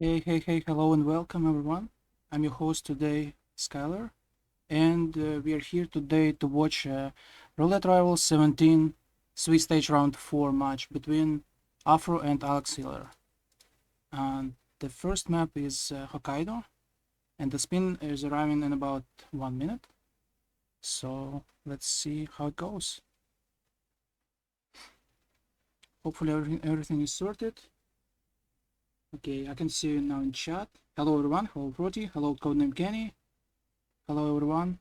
Hey, hello and welcome everyone. I'm your host today, Skylar, and we are here today to watch Roulette Rivals 17 Sweet Stage Round 4 match between aphro and AlexHiller. And the first map is Hokkaido, and the spin is arriving in about 1 minute. So let's see how it goes. Hopefully everything is sorted. Okay, I can see you now in chat. Hello everyone, hello Proti, hello Codename Kenny. Hello everyone.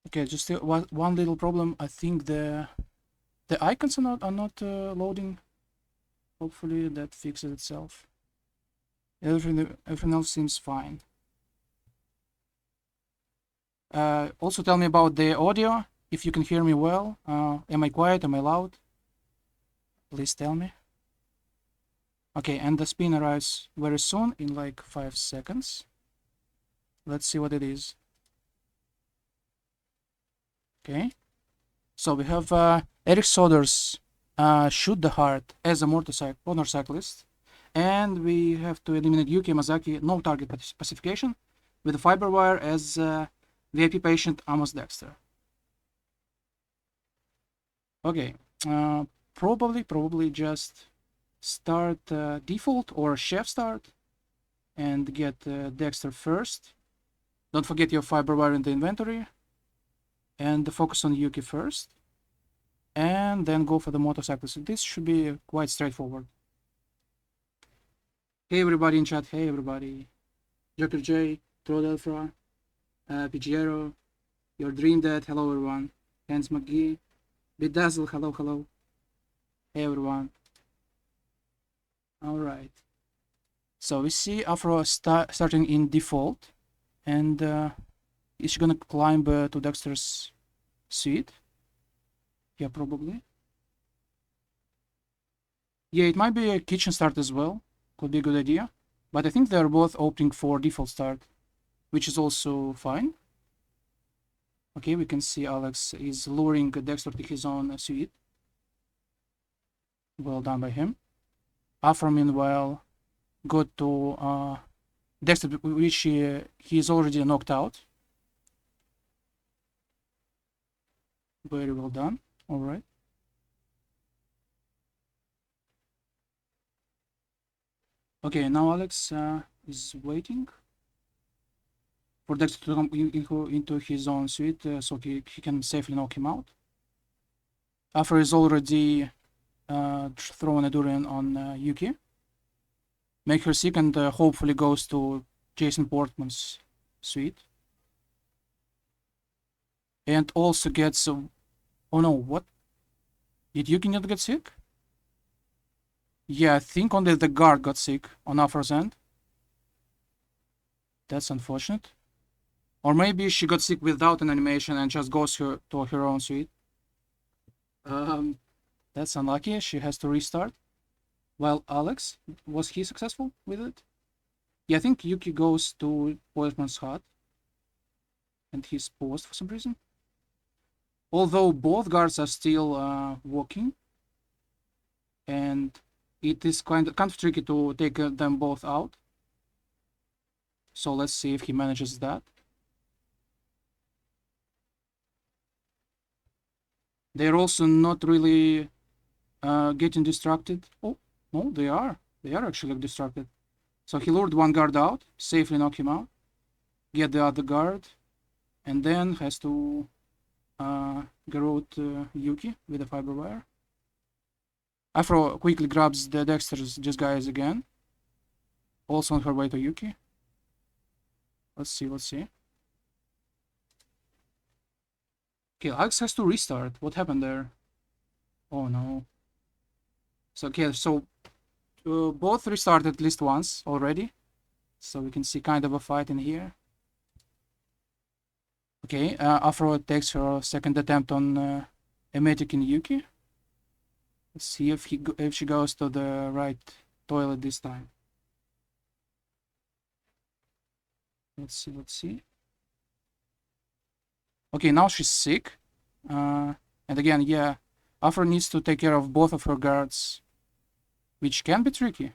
Okay, just one little problem. I think the icons are not loading. Hopefully that fixes itself. Everything else seems fine. Also tell me about the audio. If you can hear me well. Am I quiet? Am I loud? Please tell me. Okay, and the spin arrives very soon, in like 5 seconds. Let's see what it is. Okay. So we have Eric Soder's Shoot the Heart as a motorcyclist. And we have to eliminate Yuki Yamazaki, no target pacification, with a fiber wire as VIP patient Amos Dexter. Okay, probably just start default or chef start and get Dexter first. Don't forget your fiber wire in the inventory, and focus on Yuki first, and then go for the motorcyclist. So this should be quite straightforward. Hey everybody in chat, hey everybody. Joker J, Trodelfra, Pigiero, Your Dream Dad, hello everyone. Hans McGee, Bedazzle, hello. Hey everyone. Alright. So we see aphro starting in default, and is she gonna climb to Dexter's suite? Yeah, probably. Yeah, it might be a kitchen start as well. Could be a good idea. But I think they're both opting for default start, which is also fine. Okay, we can see Alex is luring Dexter to his own suite. Well done by him. Aphro, meanwhile, got to Dexter, which he is already knocked out. Very well done. All right. Okay, now Alex is waiting for Dexter to come into his own suite so he can safely knock him out. Aphro is already throwing a durian on Yuki. Make her sick and hopefully goes to Jason Portman's suite. And also gets... oh no, what? Did Yuki not get sick? Yeah, I think only the guard got sick on Aphro's end. That's unfortunate. Or maybe she got sick without an animation and just goes to her own suite. That's unlucky. She has to restart. While Alex, was he successful with it? Yeah, I think Yuki goes to Portman's hut. And he's paused for some reason. Although both guards are still walking. And it is kind of tricky to take them both out. So let's see if he manages that. They're also not really getting distracted. Oh, no, they are. They are actually distracted. So he lured one guard out, safely knock him out, get the other guard, and then has to garrote Yuki with a fiber wire. Aphro quickly grabs the Dexter's disguise again. Also on her way to Yuki. Let's see. Okay, Alex has to restart. What happened there? Oh no. So, okay, so both restarted at least once already. So we can see kind of a fight in here. Okay, Aphro takes her second attempt on emetic in Yuki. Let's see if she goes to the right toilet this time. Let's see. Okay, now she's sick. And again, yeah, Aphro needs to take care of both of her guards, which can be tricky.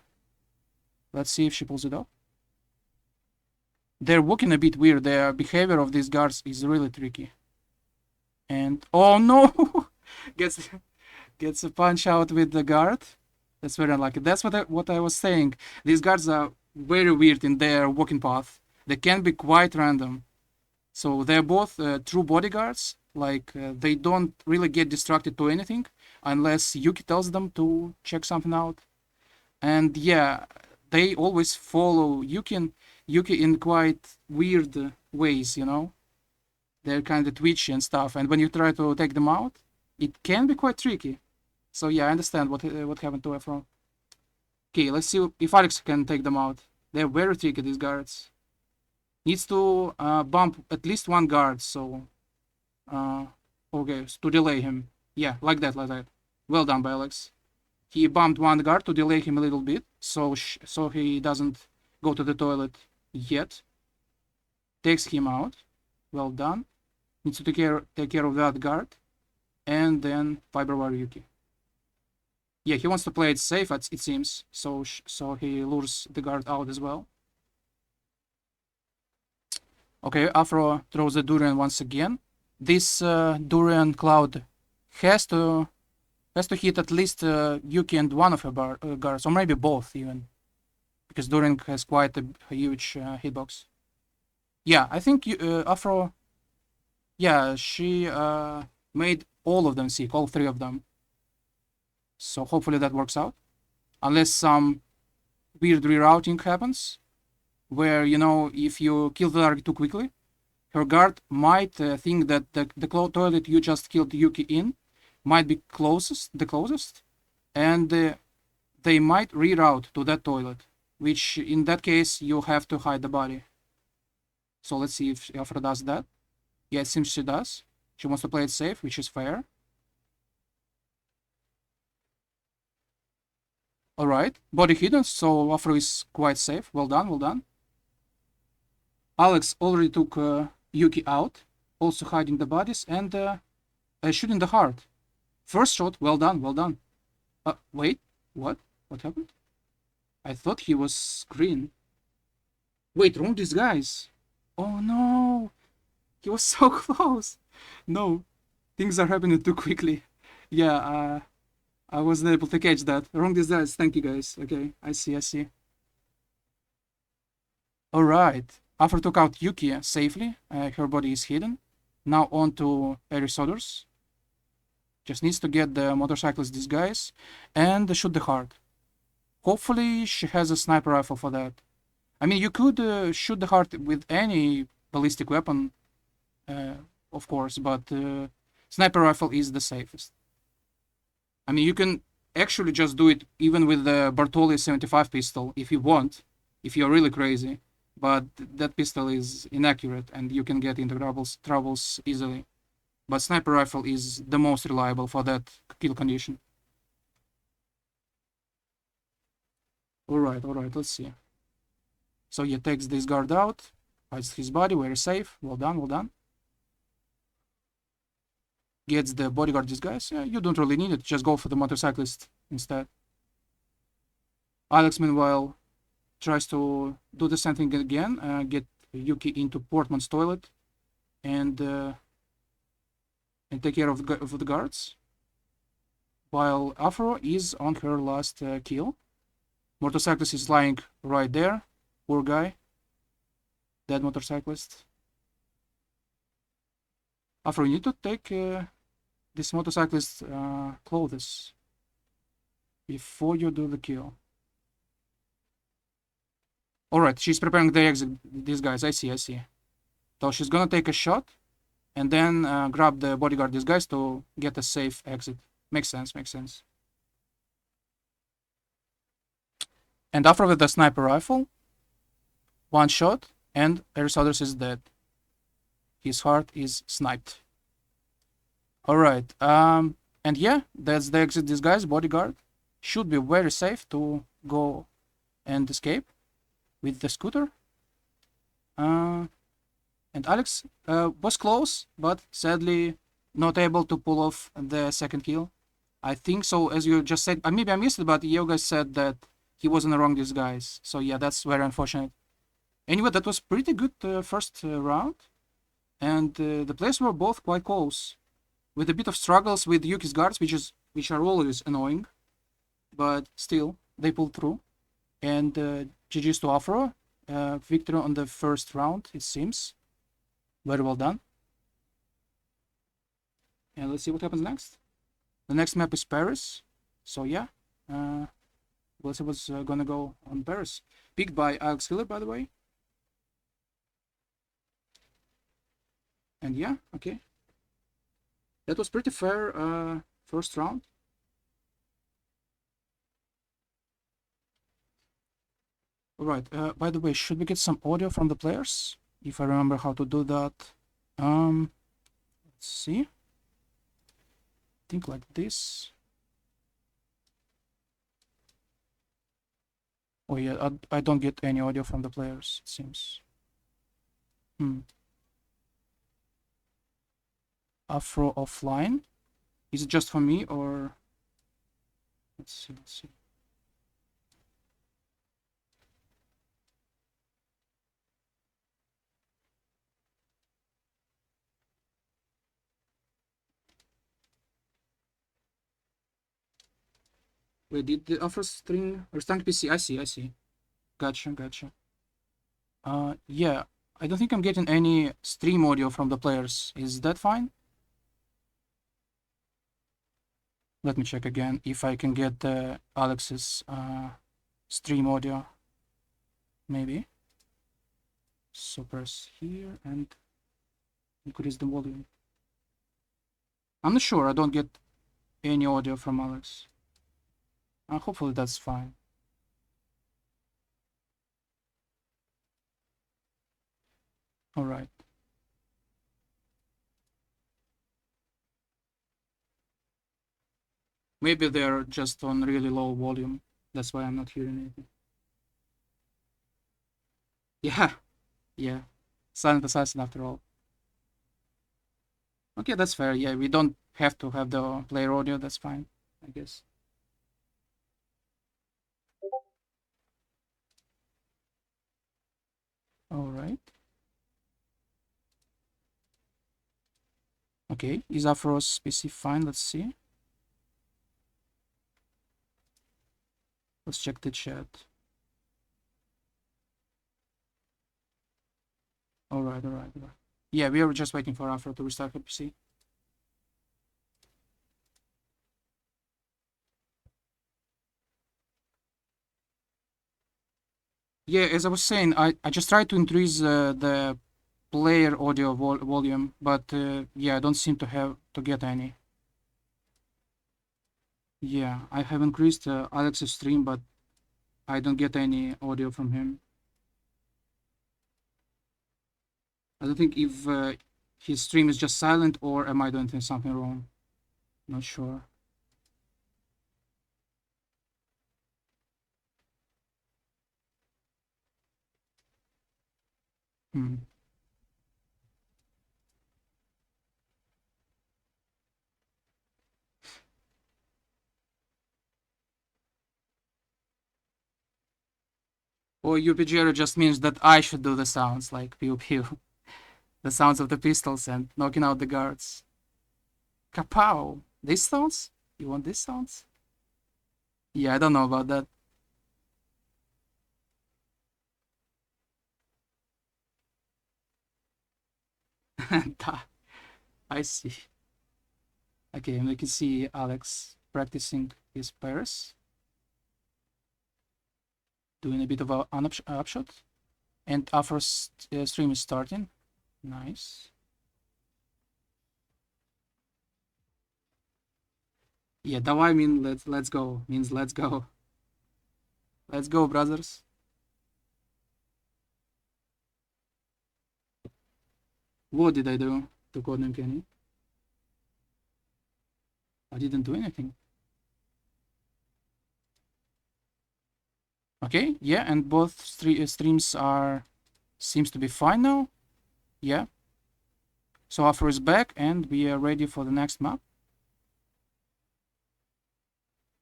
Let's see if she pulls it off. They're walking a bit weird. The behavior of these guards is really tricky. And oh no, gets a punch out with the guard. That's very unlucky. That's what I was saying. These guards are very weird in their walking path. They can be quite random. So they're both true bodyguards. Like they don't really get distracted to anything unless Yuki tells them to check something out. And yeah, they always follow Yuki in quite weird ways, you know. They're kind of twitchy and stuff. And when you try to take them out, it can be quite tricky. So yeah, I understand what happened to Aphro. Okay, let's see if Alex can take them out. They're very tricky, these guards. Needs to bump at least one guard, so okay, to delay him. Yeah, like that. Well done by Alex. He bumped one guard to delay him a little bit, so he doesn't go to the toilet yet. Takes him out. Well done. Needs to take care of that guard, and then Fiber Wire Yuki. Yeah, he wants to play it safe, it seems. So he lures the guard out as well. Okay, Aphro throws the durian once again. This durian cloud has to hit at least Yuki and one of her guards, or maybe both even, because durian has quite a huge hitbox. Yeah, I think Aphro. Yeah, she made all of them sick, all three of them. So hopefully that works out, unless some weird rerouting happens, where, you know, if you kill the target too quickly, her guard might think that the toilet you just killed Yuki in might be the closest, and they might reroute to that toilet, which in that case you have to hide the body. So let's see if Aphro does that. Yeah, it seems she does. She wants to play it safe, which is fair. Alright, body hidden, so Aphro is quite safe. Well done, well done. Alex already took Yuki out, also hiding the bodies, and shooting the heart. First shot, well done, well done. Wait, what? What happened? I thought he was green. Wait, wrong disguise. Oh no, he was so close. No, things are happening too quickly. Yeah, I wasn't able to catch that. Wrong disguise, thank you guys. Okay, I see. Alright, Aphro took out Yuki safely. Her body is hidden. Now on to Erisodor's. Just needs to get the motorcyclist disguise and shoot the heart. Hopefully she has a sniper rifle for that. I mean, you could shoot the heart with any ballistic weapon, of course, but sniper rifle is the safest. I mean, you can actually just do it even with the Bartoli 75 pistol if you want, if you're really crazy. But that pistol is inaccurate and you can get into troubles easily. But sniper rifle is the most reliable for that kill condition. Alright, let's see. So he takes this guard out, hides his body, very safe. Well done. Gets the bodyguard disguise. Yeah, you don't really need it, just go for the motorcyclist instead. Alex, meanwhile, tries to do the same thing again, get Yuki into Portman's toilet and take care of the guards, while Aphro is on her last kill. Motorcyclist is lying right there. Poor guy. Dead motorcyclist. Aphro, you need to take this motorcyclist's clothes before you do the kill. Alright, she's preparing the exit. These guys, I see. So she's gonna take a shot and then grab the bodyguard disguise to get a safe exit. Makes sense. And Aphro with the sniper rifle. One shot and Erisodor's is dead. His heart is sniped. Alright, and yeah, that's the exit disguise. Bodyguard should be very safe to go and escape with the scooter. And Alex was close, but sadly not able to pull off the second kill. I think so, as you just said. Maybe I missed it, but Yoga said that he was in the wrong disguise. So yeah, that's very unfortunate. Anyway, that was pretty good first round. And the players were both quite close. With a bit of struggles with Yuki's guards, which are always annoying. But still, they pulled through. And GG's to Aphro. Victory on the first round, it seems. Very well done. And let's see what happens next. The next map is Paris. So yeah, we'll see what's gonna go on Paris. Picked by AlexHiller, by the way. And yeah, okay. That was pretty fair first round. Alright, by the way, should we get some audio from the players? If I remember how to do that. Let's see. I think like this. Oh yeah, I don't get any audio from the players, it seems. Aphro offline. Is it just for me or... Let's see. Wait, did the Aphro stream restart PC? I see. Gotcha. Yeah, I don't think I'm getting any stream audio from the players. Is that fine? Let me check again if I can get Alex's stream audio. Maybe. So press here and increase the volume. I'm not sure. I don't get any audio from Alex. Hopefully that's fine. All right. Maybe they're just on really low volume. That's why I'm not hearing anything. Yeah. Silent Assassin after all. Okay, that's fair. Yeah, we don't have to have the player audio. That's fine, I guess. All right. Okay, is Aphro's PC fine? Let's see. Let's check the chat. All right. Yeah, we are just waiting for Aphro to restart her PC. Yeah, as I was saying, I just tried to increase the player audio volume, but yeah, I don't seem to get any. Yeah, I have increased Alex's stream, but I don't get any audio from him. I don't think if his stream is just silent or am I doing something wrong? Not sure. Or UPGR just means that I should do the sounds like pew pew. The sounds of the pistols and knocking out the guards. Kapow! These sounds? You want these sounds? Yeah, I don't know about that. I see. Okay, and we can see Alex practicing his pairs. Doing a bit of an upshot. And our first stream is starting. Nice. Yeah, давай mean let's go. Means let's go. Let's go, brothers. What did I do to Codename Kenny? I didn't do anything. Okay, yeah, and both streams seems to be fine now. Yeah. So Aphro is back and we are ready for the next map.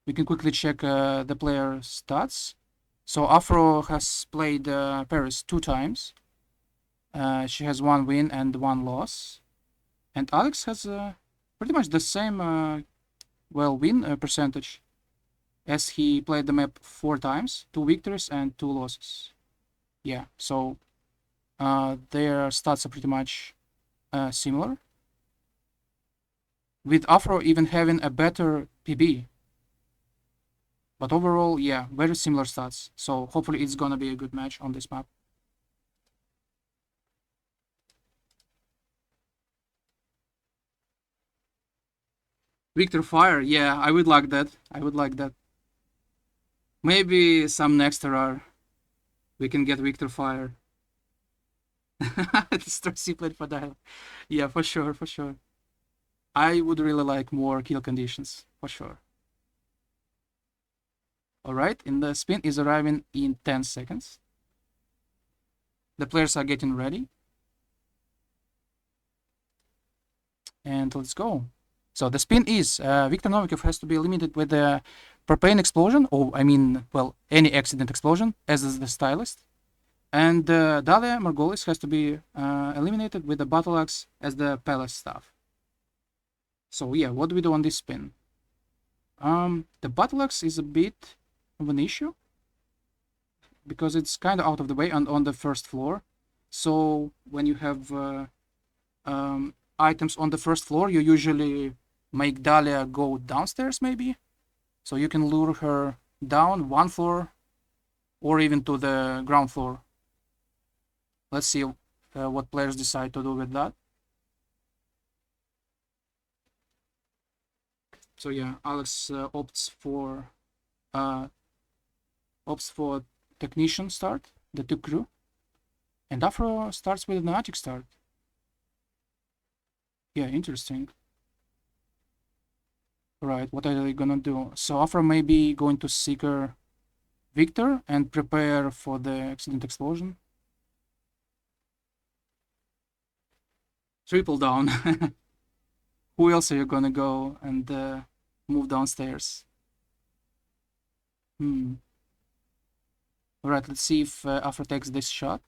we can quickly check the player stats. So Aphro has played Paris 2 times. She has 1 win and 1 loss. And Alex has pretty much the same win percentage, as he played the map 4 times, 2 victories and 2 losses. Yeah, so their stats are pretty much similar, with Aphro even having a better PB. But overall, yeah, very similar stats. So hopefully it's gonna be a good match on this map. Victor Fire, yeah, I would like that. I would like that. Maybe some next RR we can get Victor Fire. Start C played for dial. Yeah, for sure, for sure. I would really like more kill conditions, for sure. Alright, and the spin is arriving in 10 seconds. The players are getting ready. And let's go. So the spin is Viktor Novikov has to be eliminated with the propane explosion, or I mean, well, any accident explosion, as is the stylist. And Dalia Margolis has to be eliminated with the battle axe as the palace staff. So yeah, what do we do on this spin? The battle axe is a bit of an issue, because it's kind of out of the way and on the first floor. So when you have items on the first floor, you usually make Dalia go downstairs, maybe, so you can lure her down 1 floor or even to the ground floor. Let's see what players decide to do with that. So yeah, Alex opts for technician start, the 2 crew, and Aphro starts with an attic start. Yeah, interesting. Right, what are they gonna do? So Aphro may be going to Seeker Victor and prepare for the accident explosion. Triple down. Who else are you gonna go and move downstairs? Alright, let's see if Aphro takes this shot.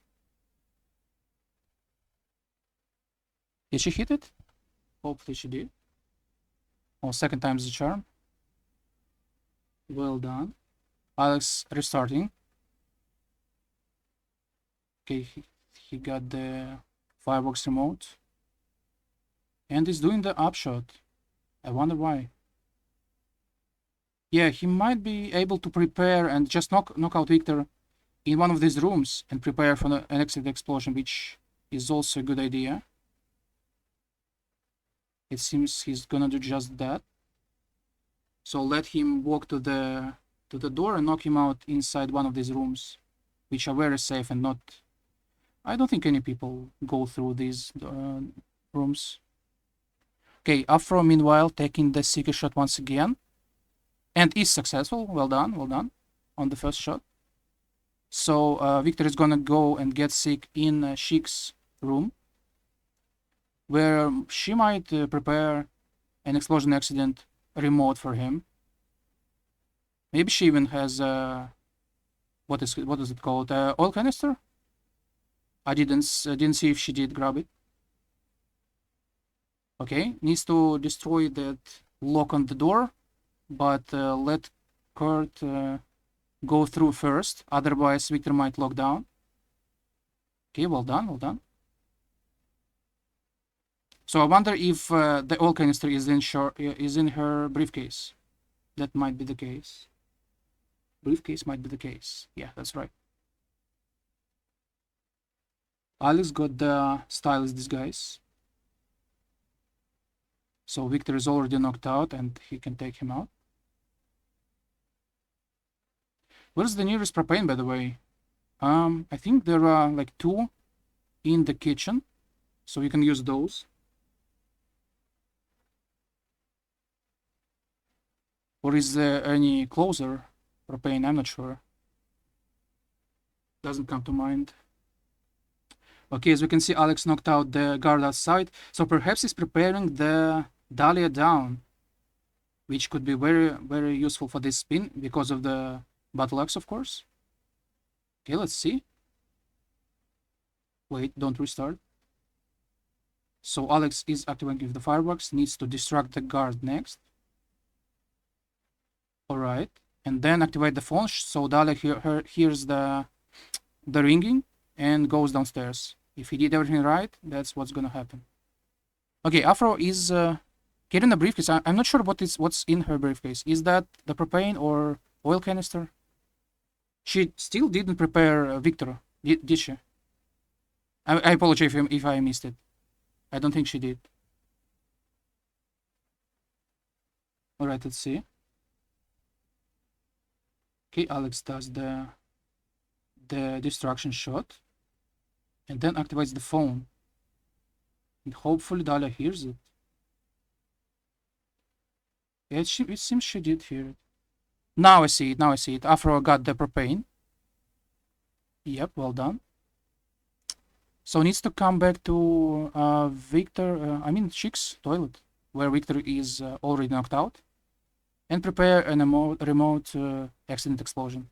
Did she hit it? Hopefully she did. Oh, second time's the charm. Well done. Alex restarting. Okay, he got the fireworks remote. And he's doing the upshot. I wonder why. Yeah, he might be able to prepare and just knock out Victor in one of these rooms and prepare for an exit explosion, which is also a good idea. It seems he's gonna do just that. So let him walk to the door and knock him out inside one of these rooms, which are very safe and not... I don't think any people go through these rooms. Okay, Aphro meanwhile taking the Seeker shot once again. And is successful. Well done, well done. On the first shot. So Victor is gonna go and get Seek in Sheik's room, where she might prepare an explosion accident remote for him. Maybe she even has what is it called? Oil canister? I didn't see if she did grab it. Okay, needs to destroy that lock on the door, but let Kurt go through first, otherwise Victor might lock down. Okay, well done, well done. So I wonder if the oil canister is in her briefcase. That might be the case. Briefcase might be the case. Yeah, that's right. Alex got the stylist disguise. So Victor is already knocked out and he can take him out. Where's the nearest propane, by the way? I think there are like 2 in the kitchen, so you can use those. Or is there any closer propane? I'm not sure. Doesn't come to mind. Okay, as we can see, Alex knocked out the guard outside, so perhaps he's preparing the Dalia down. which could be very, very useful for this spin because of the battle axe, of course. Okay, let's see. Wait, don't restart. So Alex is activating with the fireworks, needs to distract the guard next. Alright, and then activate the phone so Dale hears the ringing and goes downstairs. If he did everything right, that's what's gonna happen. Okay, Aphro is getting a briefcase. I'm not sure what's in her briefcase. Is that the propane or oil canister? She still didn't prepare Victor, did she? I apologize if I missed it. I don't think she did. Alright, let's see. Okay, Alex does the distraction shot and then activates the phone. And hopefully Dahlia hears it. Yeah, it seems she did hear it. Now I see it. Aphro got the propane. Yep, well done. So needs to come back to Chick's toilet, where Victor is already knocked out, and prepare a remote accident explosion.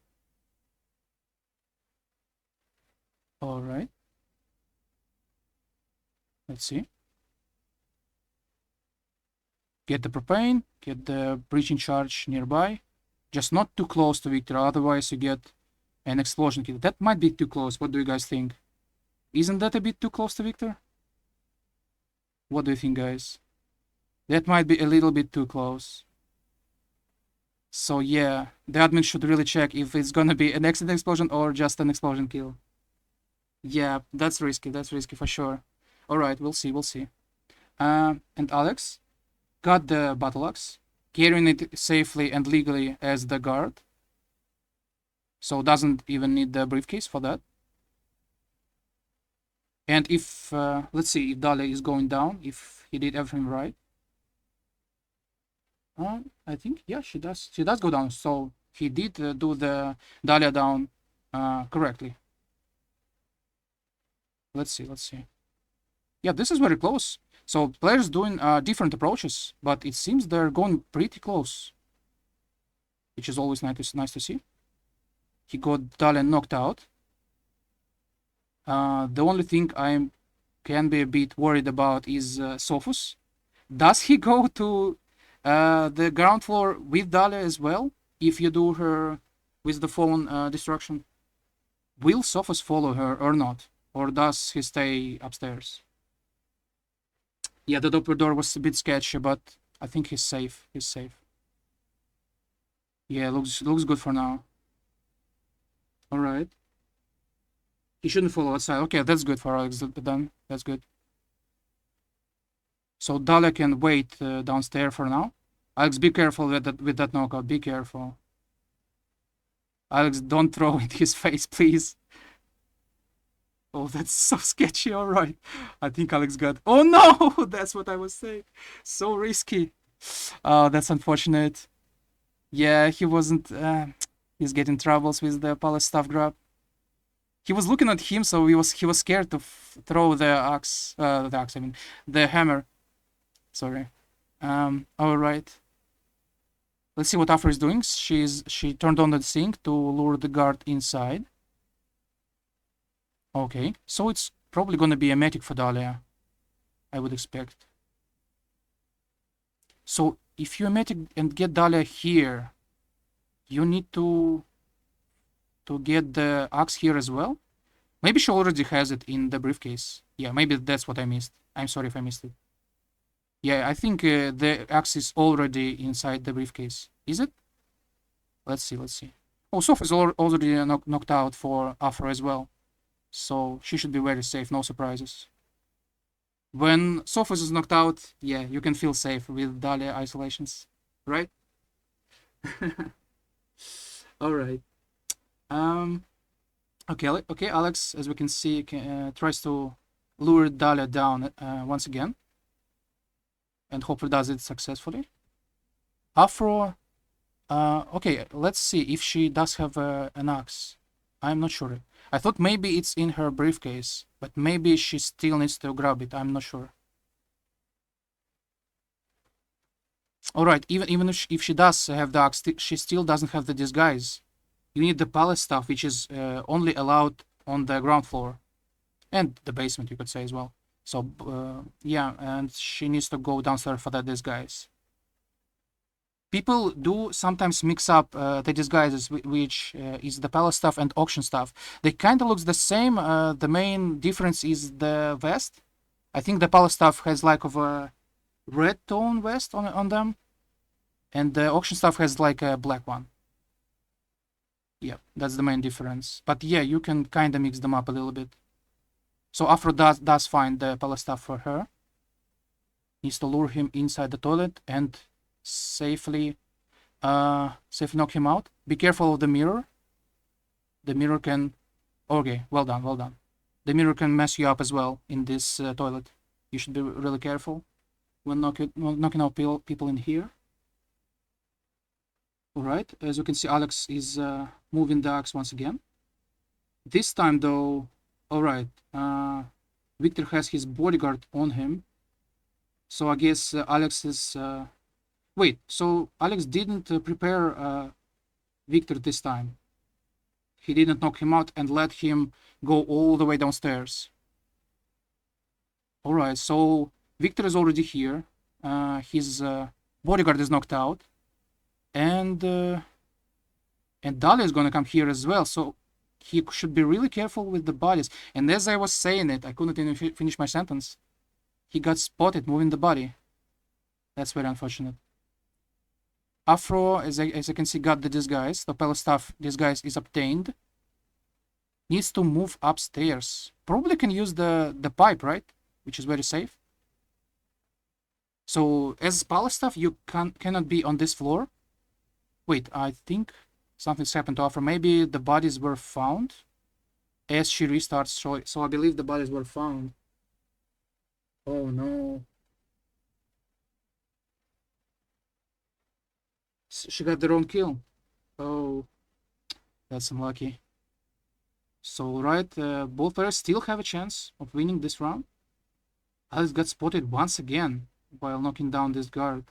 Alright. Let's see. Get the propane, get the breaching charge nearby. Just not too close to Victor, otherwise you get an explosion kill. That might be too close. What do you guys think? Isn't that a bit too close to Victor? What do you think, guys? That might be a little bit too close. So yeah, the admin should really check if it's gonna be an accident explosion or just an explosion kill. Yeah, that's risky for sure. Alright, we'll see. And Alex got the battle axe, carrying it safely and legally as the guard. So doesn't even need the briefcase for that. And if, let's see if Dale is going down, if he did everything right. I think, yeah, she does go down. So he did do the Dahlia down correctly. Let's see. Yeah, this is very close. So players doing different approaches, but it seems they're going pretty close, which is always nice to see. He got Dahlia knocked out. The only thing I can be a bit worried about is Sophus. Does he go to the ground floor with Dahlia as well? If you do her with the phone destruction, will Sophus follow her or not? Or does he stay upstairs? Yeah, the doppler door was a bit sketchy, but I think he's safe. Yeah, looks good for now. Alright. He shouldn't follow outside. Okay, that's good for Alex then. That's good. So Dahlia can wait downstairs for now. Alex, be careful with that knockout. Be careful. Alex, don't throw in his face, please. Oh, that's so sketchy. Alright. I think Alex got... Oh no! That's what I was saying. So risky. Oh, that's unfortunate. Yeah, he wasn't... he's getting troubles with the palace staff grab. He was looking at him, so he was scared to throw the axe. The hammer. Sorry. Alright. Let's see what Aphro is doing. She turned on the sink to lure the guard inside. Okay, so it's probably gonna be a matic for Dahlia, I would expect. So if you matic and get Dahlia here, you need to get the axe here as well. Maybe she already has it in the briefcase. Yeah, maybe that's what I missed. I'm sorry if I missed it. Yeah, I think the axe is already inside the briefcase. Is it? Let's see. Oh, Soph is already knocked out for Aphro as well. So she should be very safe, no surprises. When Sophos is knocked out, yeah, you can feel safe with Dahlia isolations, right? Alright. Okay, Alex, as we can see, tries to lure Dahlia down once again. And hopefully does it successfully. Aphro, okay, let's see if she does have an axe. I'm not sure. I thought maybe it's in her briefcase, but maybe she still needs to grab it. I'm not sure. All right, even if she does have the axe, she still doesn't have the disguise. You need the palace stuff, which is only allowed on the ground floor and the basement, you could say as well. So yeah, and she needs to go downstairs for that disguise. People do sometimes mix up the disguises, which is the palace stuff and auction stuff. They kind of looks the same. The main difference is the vest. I think the palace stuff has like of a red tone vest on them, and the auction stuff has like a black one. Yeah, that's the main difference. But yeah, you can kind of mix them up a little bit. So Afro does find the palace stuff for her. Needs to lure him inside the toilet and safely knock him out. Be careful of the mirror. The mirror can... Okay, well done, well done. The mirror can mess you up as well in this toilet. You should be really careful when knocking out people in here. Alright, as you can see, Alex is moving the axe once again. This time though, alright, Victor has his bodyguard on him. So I guess Alex is... Wait, so Alex didn't prepare Victor this time. He didn't knock him out and let him go all the way downstairs. Alright, so Victor is already here. His bodyguard is knocked out. And Dahlia is gonna come here as well, so he should be really careful with the bodies. And as I was saying it, I couldn't even finish my sentence. He got spotted moving the body. That's very unfortunate. Afro, as I can see, got the disguise. The palace staff disguise is obtained. Needs to move upstairs. Probably can use the pipe, right? Which is very safe. So as palace staff, you cannot be on this floor. Wait, I think something's happened to Afro. Maybe the bodies were found as she restarts. So I believe the bodies were found. Oh no. She got the wrong kill. Oh, that's unlucky. So, right, both players still have a chance of winning this round. Alex got spotted once again while knocking down this guard.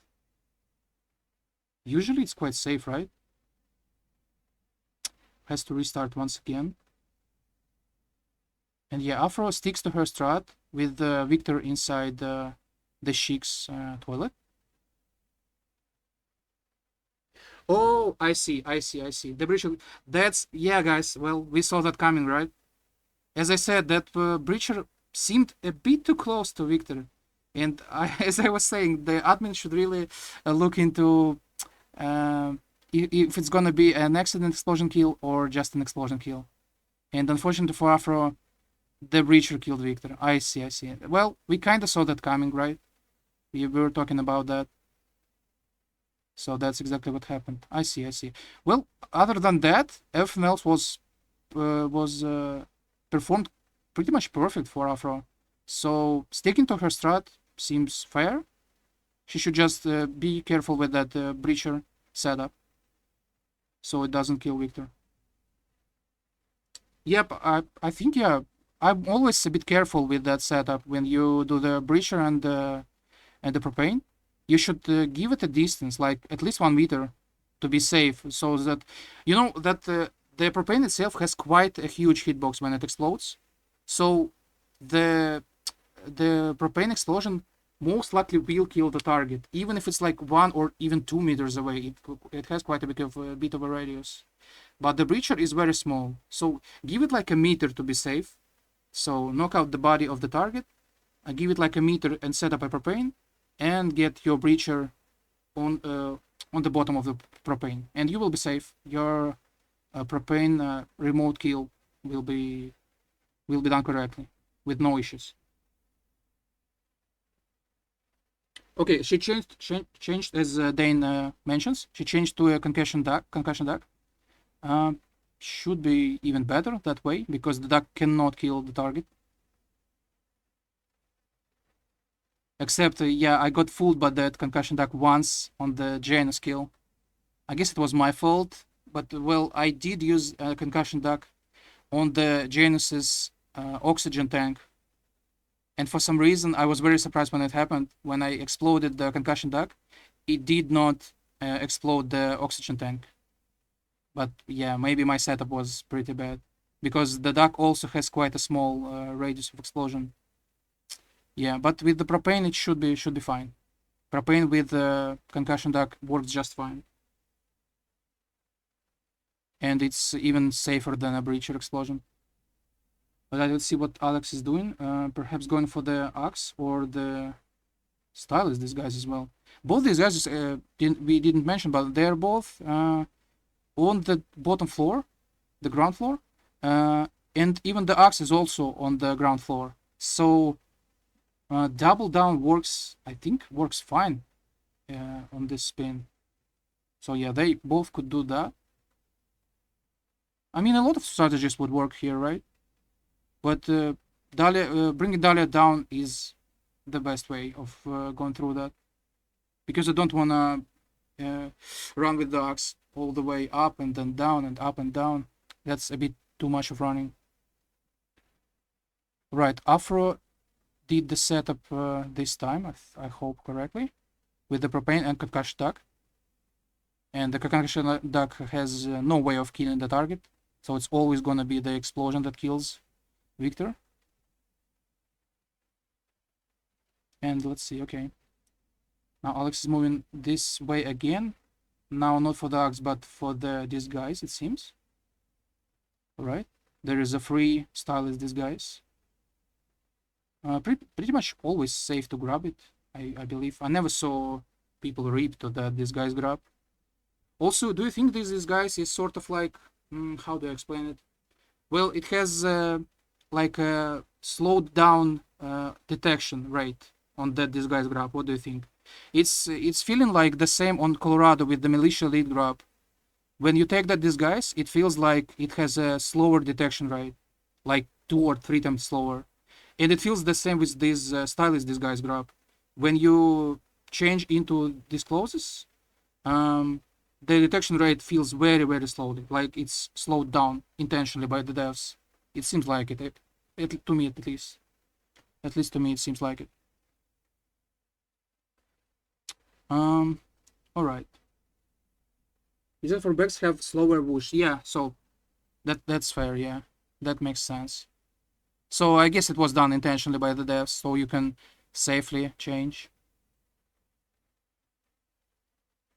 Usually it's quite safe, right? Has to restart once again. And yeah, Afro sticks to her strat with Victor inside the Sheik's toilet. Oh, I see. The Breacher, that's, yeah, guys, well, we saw that coming, right? As I said, that Breacher seemed a bit too close to Victor. And as I was saying, the admin should really look into if it's gonna be an accident explosion kill or just an explosion kill. And unfortunately for Afro, the Breacher killed Victor. I see. Well, we kind of saw that coming, right? We were talking about that. So that's exactly what happened. I see. Well, other than that, everything else was performed pretty much perfect for Afro. So sticking to her strat seems fair. She should just be careful with that Breacher setup, so it doesn't kill Victor. Yep, I think, yeah, I'm always a bit careful with that setup when you do the Breacher and the propane. You should give it a distance, like at least 1 meter, to be safe, so that you know that the propane itself has quite a huge hitbox when it explodes. So the propane explosion most likely will kill the target, even if it's like 1 or even 2 meters away. It has quite a bit of a radius. But the Breacher is very small, so give it like a meter to be safe. So knock out the body of the target, give it like a meter and set up a propane, and get your Breacher on the bottom of the propane, and you will be safe. Your propane remote kill will be done correctly with no issues. Okay, she changed as Dane mentions. She changed to a concussion duck. Should be even better that way because the duck cannot kill the target. Except, yeah, I got fooled by that concussion duck once on the Janus kill. I guess it was my fault, but well, I did use a concussion duck on the Janus's oxygen tank. And for some reason, I was very surprised when it happened, when I exploded the concussion duck. it did not explode the oxygen tank. But yeah, maybe my setup was pretty bad because the duck also has quite a small radius of explosion. Yeah, but with the propane it should be fine. Propane with concussion duck works just fine. And it's even safer than a breacher explosion. But let's see what Alex is doing. Perhaps going for the axe or the stylist, these guys as well. Both these guys we didn't mention, but they're both on the bottom floor, the ground floor. And even the axe is also on the ground floor. So double down works, I think, works fine on this spin. So yeah, they both could do that. I mean, a lot of strategies would work here, right? But bringing Dahlia down is the best way of going through that. Because I don't want to run with the axe all the way up and then down and up and down. That's a bit too much of running. Right, Aphro did the setup this time, I hope correctly, with the propane and concussion duck. And the concussion duck has no way of killing the target, so it's always gonna be the explosion that kills Victor. And let's see, okay. Now Alex is moving this way again. Now not for the axe, but for these guys, it seems. Alright, there is a free stylist disguise. Pretty much always safe to grab it, I believe. I never saw people rip to that disguise grab. Also, do you think this disguise is sort of like, how do I explain it? Well, it has like a slowed down detection rate on that disguise grab. What do you think? It's feeling like the same on Colorado with the militia lead grab. When you take that disguise, it feels like it has a slower detection rate, like 2 or 3 times slower. And it feels the same with this stylist disguise grab. When you change into discloses, the detection rate feels very, very slowly, like it's slowed down intentionally by the devs. It seems like it to me at least. At least to me, it seems like it. All right. Is it for Bex have slower whoosh? Yeah, so that's fair. Yeah, that makes sense. So I guess it was done intentionally by the devs, so you can safely change.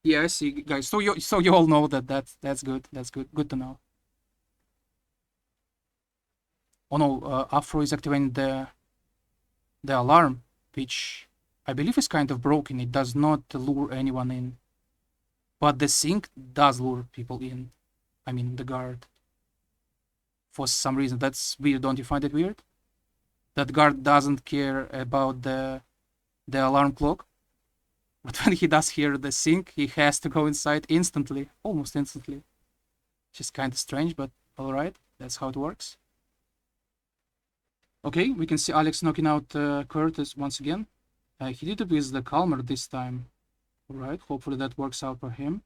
Yeah, I see, guys. So you all know that's good. That's good. Good to know. Oh no, Aphro is activating the alarm, which I believe is kind of broken. It does not lure anyone in, but the sync does lure people in. I mean, the guard. For some reason, that's weird. Don't you find it weird? That guard doesn't care about the alarm clock, but when he does hear the sync, he has to go inside instantly, almost instantly. Which is kind of strange, but all right, that's how it works. Okay, we can see Alex knocking out Curtis once again. He did it with the Calmer this time. All right, hopefully that works out for him.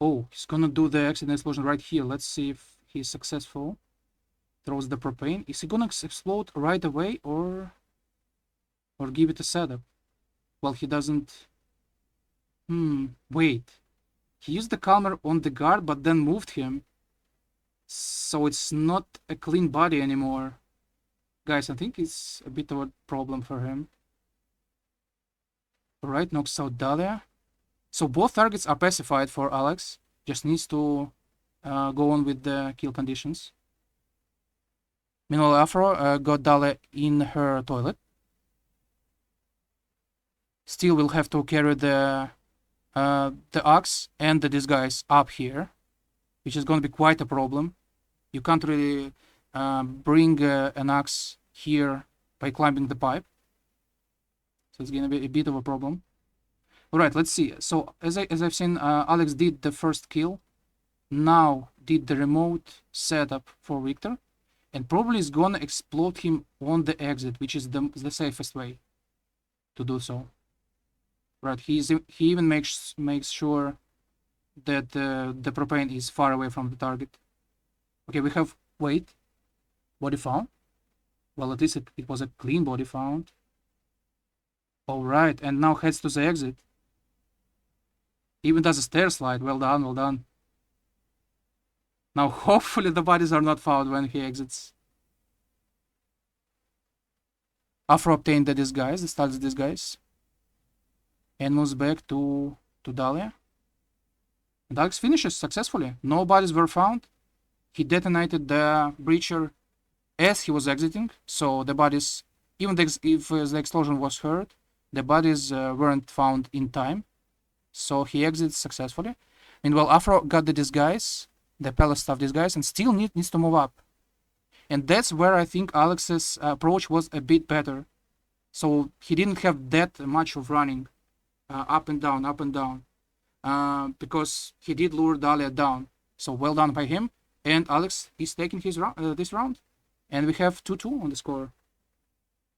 Oh, he's gonna do the accident explosion right here. Let's see if he's successful. Throws the propane. Is he gonna explode right away or give it a setup? Well, he doesn't. Wait. He used the Calmer on the guard, but then moved him. So it's not a clean body anymore. Guys, I think it's a bit of a problem for him. Alright, knocks out Dahlia. So both targets are pacified for Alex. Just needs to go on with the kill conditions. Meanwhile, Aphro got Dahlia in her toilet. Still will have to carry the axe and the disguise up here, which is going to be quite a problem. You can't really bring an axe here by climbing the pipe. So it's going to be a bit of a problem. Alright, let's see. So as I've seen, Alex did the first kill. Now did the remote setup for Victor. And probably is going to explode him on the exit, which is the safest way to do so. Right, he even makes sure that the propane is far away from the target. Okay, we have, wait, body found. Well, at least it was a clean body found. Alright, and now heads to the exit. Even does a stair slide. Well done, well done. Now, hopefully the bodies are not found when he exits. Aphro obtained the disguise, starts the disguise, and moves back to Dahlia. And Alex finishes successfully. No bodies were found. He detonated the breacher as he was exiting, so the bodies, even if the explosion was heard, the bodies weren't found in time. So he exits successfully. Meanwhile, Aphro got the disguise, the palace staff disguise, and still needs to move up. And that's where I think Alex's approach was a bit better. So he didn't have that much of running up and down, because he did lure Dahlia down. So well done by him. And Alex is taking his this round. And we have 2-2 on the score.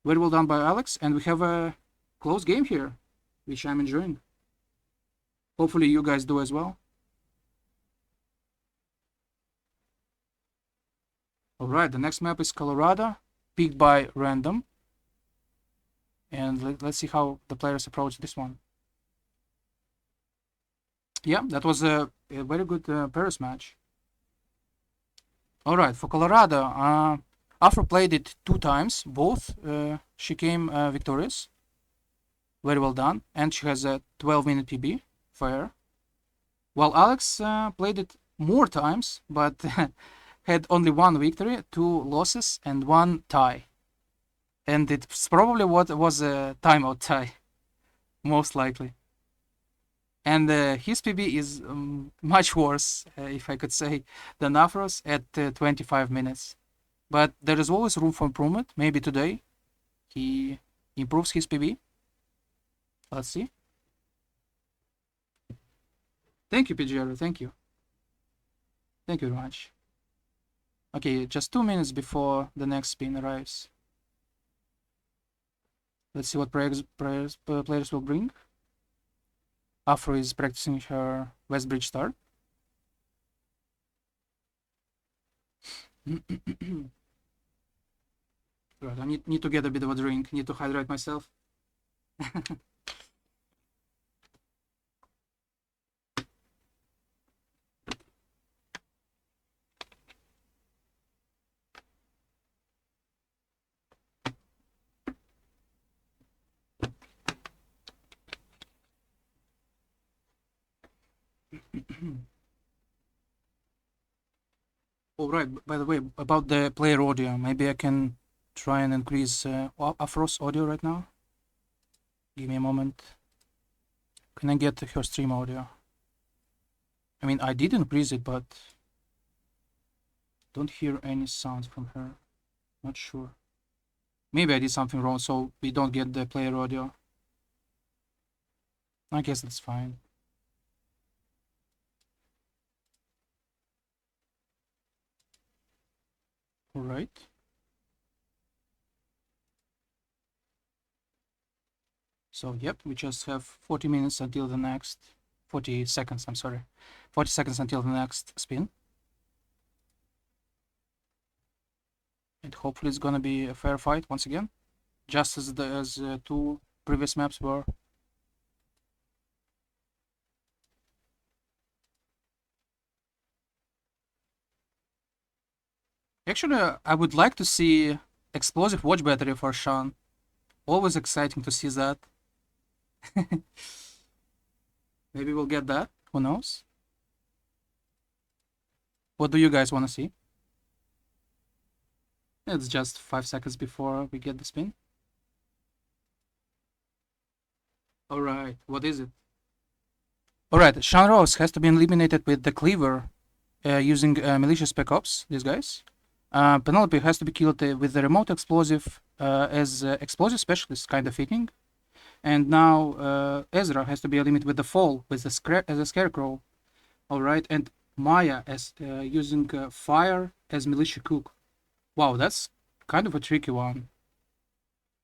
Very well done by Alex. And we have a close game here, which I'm enjoying. Hopefully you guys do as well. Alright, the next map is Colorado, picked by random. And let's see how the players approach this one. Yeah, that was a very good Paris match. Alright, for Colorado, Aphro played it 2 times. Both she came victorious. Very well done. And she has a 12-minute PB. Fair. While Alex played it more times, but had only 1 victory, 2 losses, and 1 tie. And it's probably what was a timeout tie, most likely. And his PB is much worse, if I could say, than Aphro's at 25 minutes. But there is always room for improvement. Maybe today he improves his PB. Let's see. Thank you, Pidgeotto. Thank you. Thank you very much. Okay, just 2 minutes before the next spin arrives. Let's see what players will bring. Aphro is practicing her West Bridge start. Right, I need to get a bit of a drink. Need to hydrate myself. Alright, by the way, about the player audio, maybe I can try and increase Aphro's audio right now. Give me a moment. Can I get her stream audio? I mean, I did increase it, but don't hear any sounds from her. Not sure. Maybe I did something wrong, so we don't get the player audio. I guess that's fine. Alright. So, yep, we just have 40 minutes until the next... 40 seconds, I'm sorry. 40 seconds until the next spin. And hopefully it's gonna be a fair fight once again. Just as the 2 previous maps were. Actually, I would like to see explosive watch battery for Sean. Always exciting to see that. Maybe we'll get that. Who knows? What do you guys want to see? It's just 5 seconds before we get the spin. Alright, what is it? Alright, Sean Rose has to be eliminated with the cleaver using malicious spec ops, these guys. Penelope has to be killed with the remote explosive as explosive specialist, kind of fitting. And now Ezra has to be eliminated with the fall with the scarecrow. Alright, and Maya as using fire as militia cook. Wow, that's kind of a tricky one.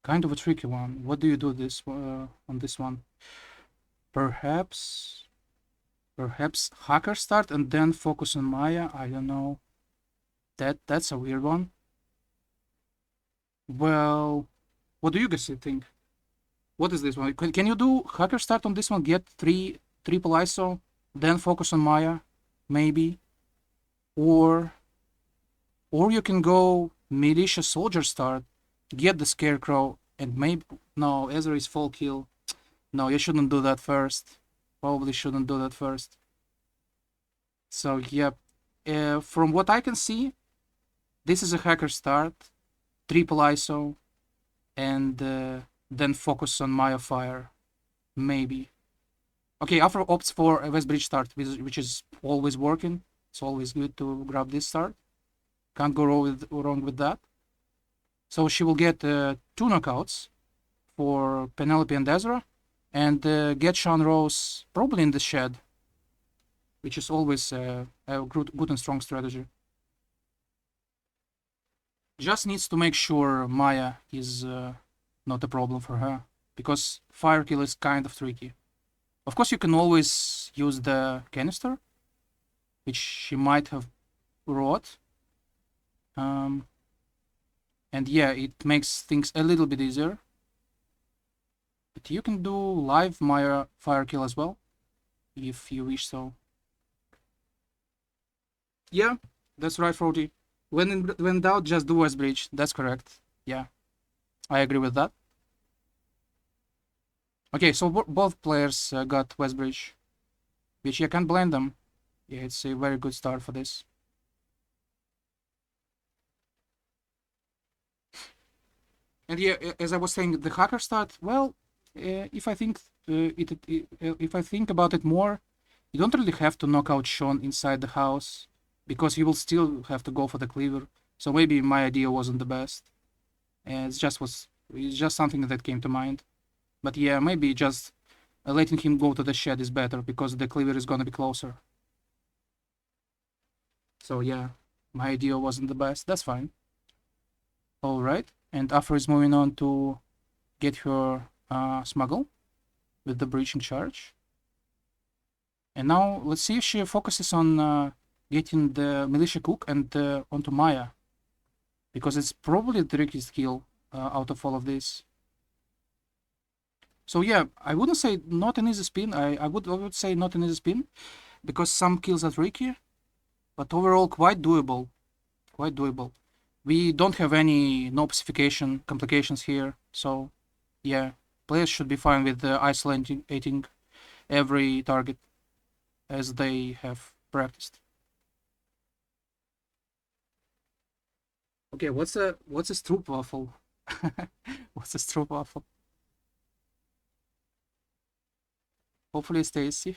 What do you do this on this one? Perhaps hacker start and then focus on Maya. I don't know. That's a weird one. Well, what do you guys think? What is this one? Can you do hacker start on this one? Get 3 triple ISO, then focus on Maya, maybe. Or you can go militia soldier start, get the scarecrow, and maybe no, Ezra is full kill. No, you shouldn't do that first. Probably shouldn't do that first. So yep, from what I can see, this is a hacker start, triple ISO, and then focus on Maya fire, maybe. Okay, Afro opts for a West Bridge start, which is always working. It's always good to grab this start. Can't go wrong with that. So she will get 2 knockouts for Penelope and Ezra, and get Sean Rose probably in the shed, which is always a good and strong strategy. Just needs to make sure Maya is not a problem for her, because fire kill is kind of tricky. Of course, you can always use the canister, which she might have wrought. And yeah, it makes things a little bit easier. But you can do live Maya fire kill as well, if you wish so. Yeah, that's right, Frody. When in doubt, just do West Bridge. That's correct. Yeah, I agree with that. Okay, so both players got West Bridge, which you can't blame them. Yeah, it's a very good start for this. And yeah, as I was saying, the hacker start. Well, if I think if I think about it more, you don't really have to knock out Sean inside the house, because you will still have to go for the cleaver. So maybe my idea wasn't the best. It's just something that came to mind. But yeah, maybe just letting him go to the shed is better, because the cleaver is gonna be closer. So yeah, my idea wasn't the best. That's fine. All right, and Afro is moving on to get her smuggle with the breaching charge. And now let's see if she focuses on getting the militia cook and onto Maya, because it's probably the trickiest kill out of all of this. So yeah, I wouldn't say not an easy spin. I would say not an easy spin, because some kills are tricky, but overall quite doable. Quite doable. We don't have any no pacification complications here, so yeah, players should be fine with isolating every target as they have practiced. Okay, what's a stroopwafel? What's a stroopwafel? Hopefully it's tasty.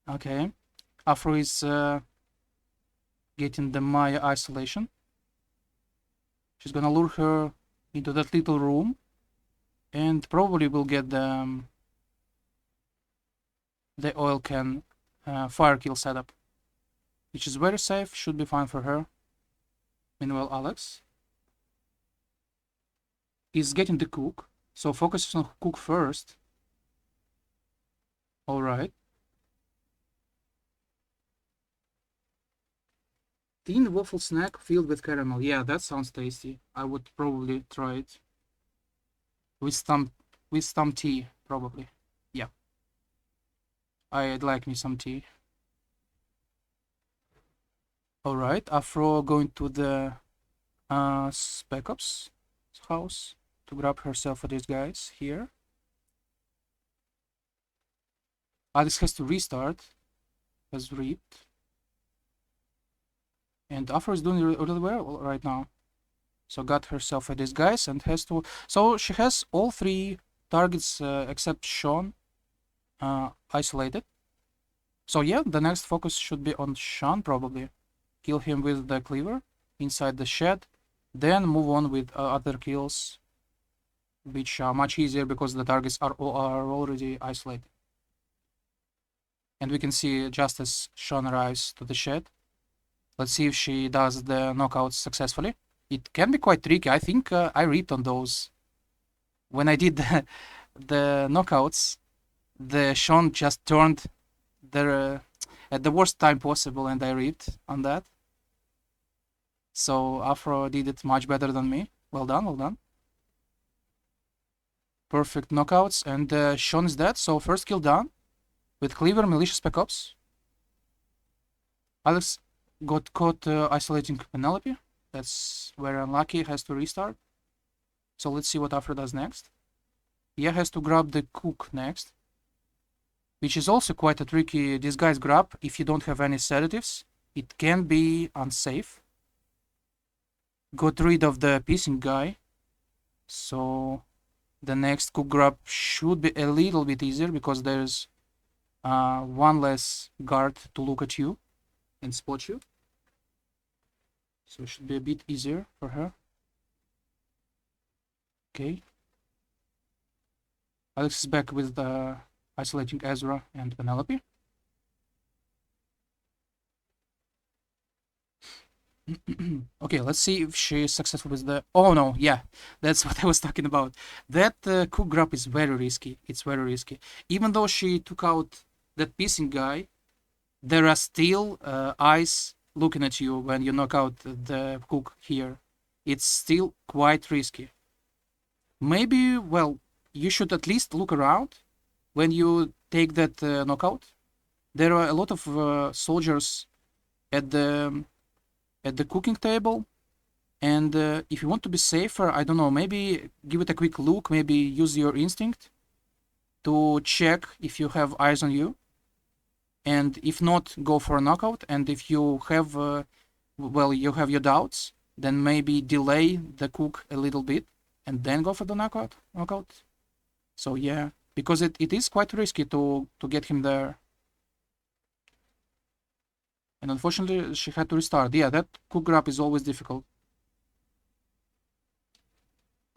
Okay, Afro is getting the Maya isolation. She's gonna lure her into that little room, and probably will get the oil can fire kill setup, which is very safe, should be fine for her. Meanwhile, Alex is getting the cook, so focuses on cook first. All right. Thin waffle snack filled with caramel. Yeah, that sounds tasty. I would probably try it with some tea, probably. Yeah, I'd like me some tea. All right, Afro going to the Spec Ops house to grab herself for these guys here. Alex has to restart, has reaped. And Afro is doing really well right now. So got herself for these guys and has to... So she has all 3 targets except Sean isolated. So yeah, the next focus should be on Sean probably. Kill him with the cleaver inside the shed. Then move on with other kills, which are much easier because the targets are already isolated. And we can see just as Sean arrives to the shed. Let's see if she does the knockouts successfully. It can be quite tricky. I think I reaped on those. When I did the knockouts, the Sean just turned at the worst time possible, and I reaped on that. So Afro did it much better than me. Well done, well done. Perfect knockouts, and Sean is dead, so first kill done with clever malicious spec ops. Alex got caught isolating Penelope. That's very unlucky, has to restart. So let's see what Afro does next. Yeah, has to grab the cook next, which is also quite a tricky disguise grab if you don't have any sedatives. It can be unsafe. Got rid of the piecing guy, so the next cook grab should be a little bit easier because there's one less guard to look at you and spot you. So it should be a bit easier for her. Okay. Alex is back with isolating Ezra and Penelope. Okay, let's see if she is successful with the... Oh no, yeah, that's what I was talking about. That cook grab is very risky. It's very risky. Even though she took out that piecing guy, there are still eyes looking at you when you knock out the cook here. It's still quite risky. Maybe, well, you should at least look around when you take that knockout. There are a lot of soldiers at the cooking table, and if you want to be safer, I don't know, maybe give it a quick look, maybe use your instinct to check if you have eyes on you, and if not, go for a knockout. And if you have well, you have your doubts, then maybe delay the cook a little bit and then go for the knockout. So yeah, because it is quite risky to get him there. And unfortunately, she had to restart. Yeah, that cook grab is always difficult.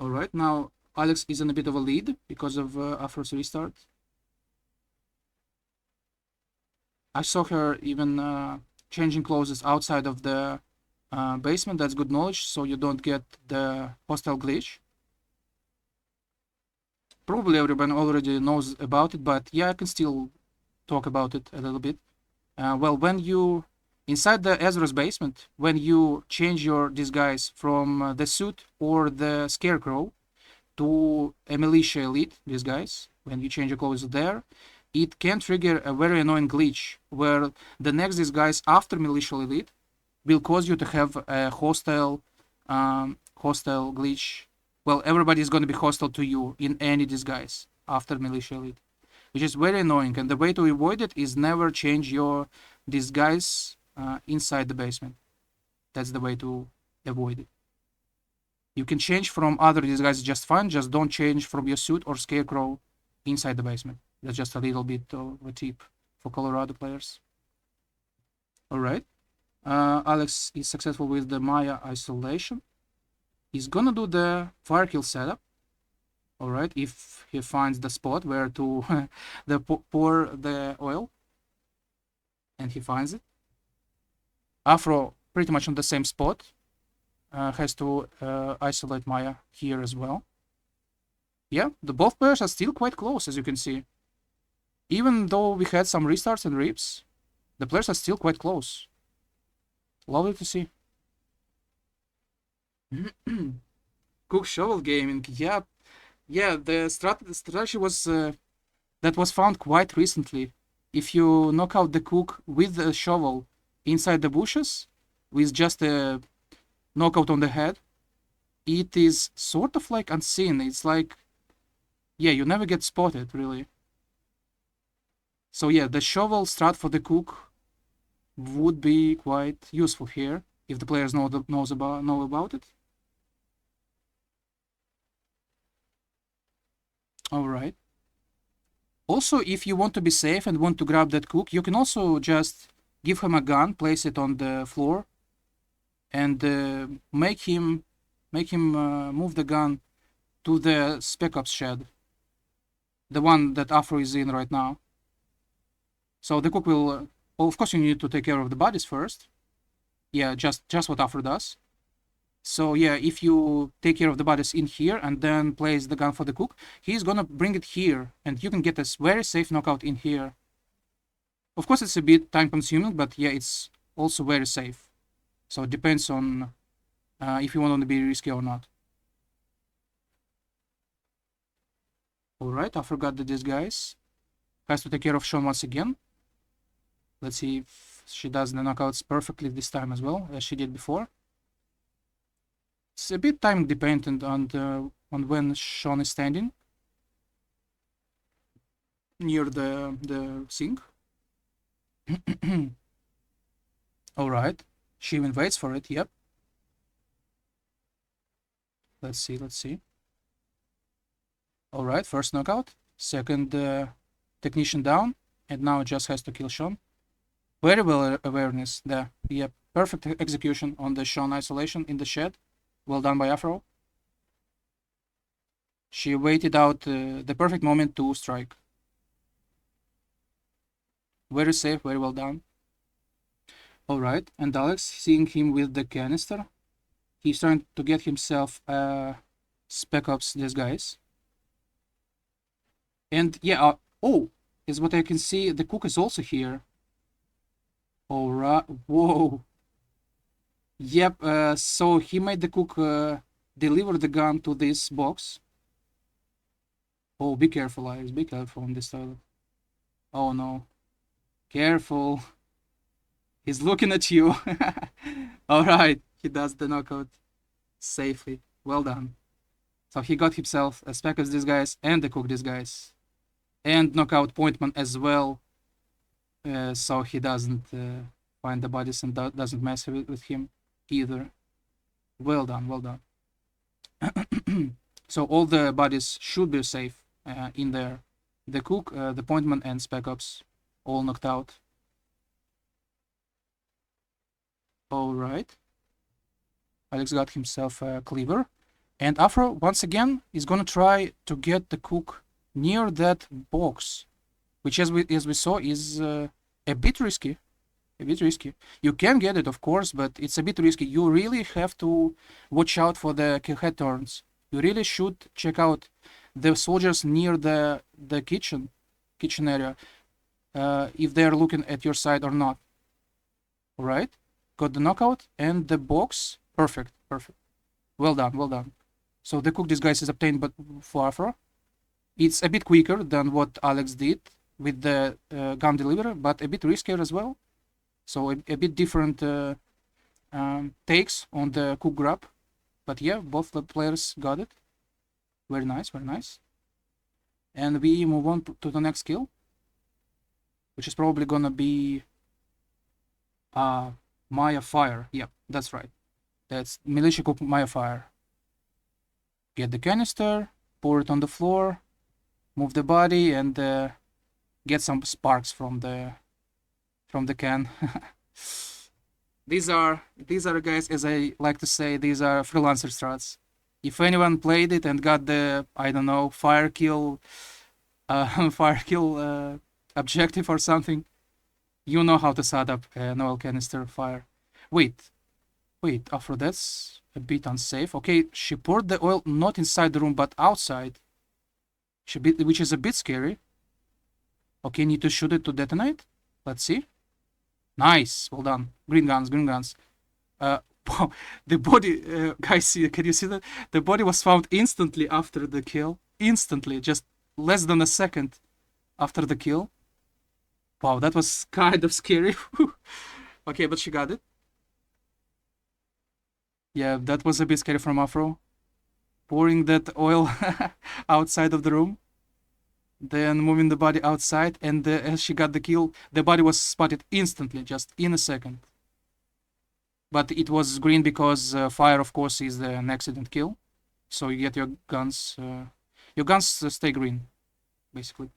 Alright, now Alex is in a bit of a lead because of Afro's restart. I saw her even changing clothes outside of the basement. That's good knowledge, so you don't get the hostile glitch. Probably everyone already knows about it, but yeah, I can still talk about it a little bit. Well, when you... Inside the Ezra's basement, when you change your disguise from the suit or the scarecrow to a militia elite disguise, when you change your clothes there, it can trigger a very annoying glitch where the next disguise after militia elite will cause you to have a hostile glitch. Well, everybody is going to be hostile to you in any disguise after militia elite, which is very annoying. And the way to avoid it is never change your disguise inside the basement. That's the way to avoid it. You can change from other disguises just fine, just don't change from your suit or scarecrow inside the basement. That's just a little bit of a tip for Colorado players. Alright. Alex is successful with the Maya isolation. He's gonna do the fire kill setup. Alright, if he finds the spot where to pour the oil. And he finds it. Afro pretty much on the same spot. Has to isolate Maya here as well. Yeah, the both players are still quite close, as you can see. Even though we had some restarts and rips, the players are still quite close. Lovely to see. Cook shovel gaming, yeah, the strategy was that was found quite recently. If you knock out the cook with the shovel inside the bushes with just a knockout on the head, it is sort of like unseen. It's like, yeah, you never get spotted really. So yeah, the shovel strat for the cook would be quite useful here if the players know about it. All right. Also, if you want to be safe and want to grab that cook, you can also just give him a gun, place it on the floor, and make him move the gun to the Spec Ops shed, the one that Afro is in right now. So the cook will... well, of course, you need to take care of the bodies first. Yeah, just what Afro does. So yeah, if you take care of the bodies in here and then place the gun for the cook, he's gonna bring it here, and you can get a very safe knockout in here. Of course, it's a bit time-consuming, but yeah, it's also very safe. So it depends on if you want to be risky or not. Alright, I forgot the disguise. Has to take care of Sean once again. Let's see if she does the knockouts perfectly this time as well, as she did before. It's a bit time dependent on when Sean is standing near the sink. Alright, she even waits for it, yep. Let's see. Alright, first knockout. Second technician down. And now just has to kill Sean. Very well awareness there. Yep, perfect execution on the Sean isolation in the shed. Well done by Aphro. She waited out the perfect moment to strike. Very safe, very well done. Alright, and Alex, seeing him with the canister, he's trying to get himself Spec Ops disguise. And yeah, oh, is what I can see, the cook is also here. Alright, whoa. Yep, so he made the cook deliver the gun to this box. Oh, be careful, Alex, be careful on this toilet. Oh no. Careful. He's looking at you. Alright, he does the knockout safely. Well done. So he got himself a Spec Ops disguise and the cook disguise. And knockout appointment as well. So he doesn't find the bodies and doesn't mess with him either. Well done, well done. So all the bodies should be safe in there. The cook, the appointment, and Spec Ops all knocked out. Alright. Alex got himself a cleaver. And Aphro, once again, is gonna try to get the cook near that box. Which, as we saw, is a bit risky. A bit risky. You can get it, of course, but it's a bit risky. You really have to watch out for the head turns. You really should check out the soldiers near the kitchen area. If they're looking at your side or not. Alright. Got the knockout and the box. Perfect, perfect. Well done, well done. So the cook disguise is obtained but for Aphro. It's a bit quicker than what Alex did with the gun delivery, but a bit riskier as well. So a bit different takes on the cook grab. But yeah, both the players got it. Very nice, very nice. And we move on to the next skill, which is probably gonna be Maya Fire. Yep, that's right. That's Militia Cook Maya Fire. Get the canister, pour it on the floor, move the body, and get some sparks from the can. These are guys, as I like to say, these are freelancer strats. If anyone played it and got the, I don't know, fire kill objective or something, you know how to set up an oil canister fire. Wait, Afro, that's a bit unsafe. Okay, she poured the oil not inside the room but outside, which is a bit scary. Okay, need to shoot it to detonate. Let's see. Nice, well done. Green guns. Wow, the body, guys, can you see that? The body was found instantly after the kill. Instantly, just less than a second after the kill. Wow, that was kind of scary. Okay, but she got it. Yeah, that was a bit scary from Aphro. Pouring that oil outside of the room. Then moving the body outside, and as she got the kill, the body was spotted instantly, just in a second. But it was green because fire, of course, is an accident kill. So you get your guns stay green, basically.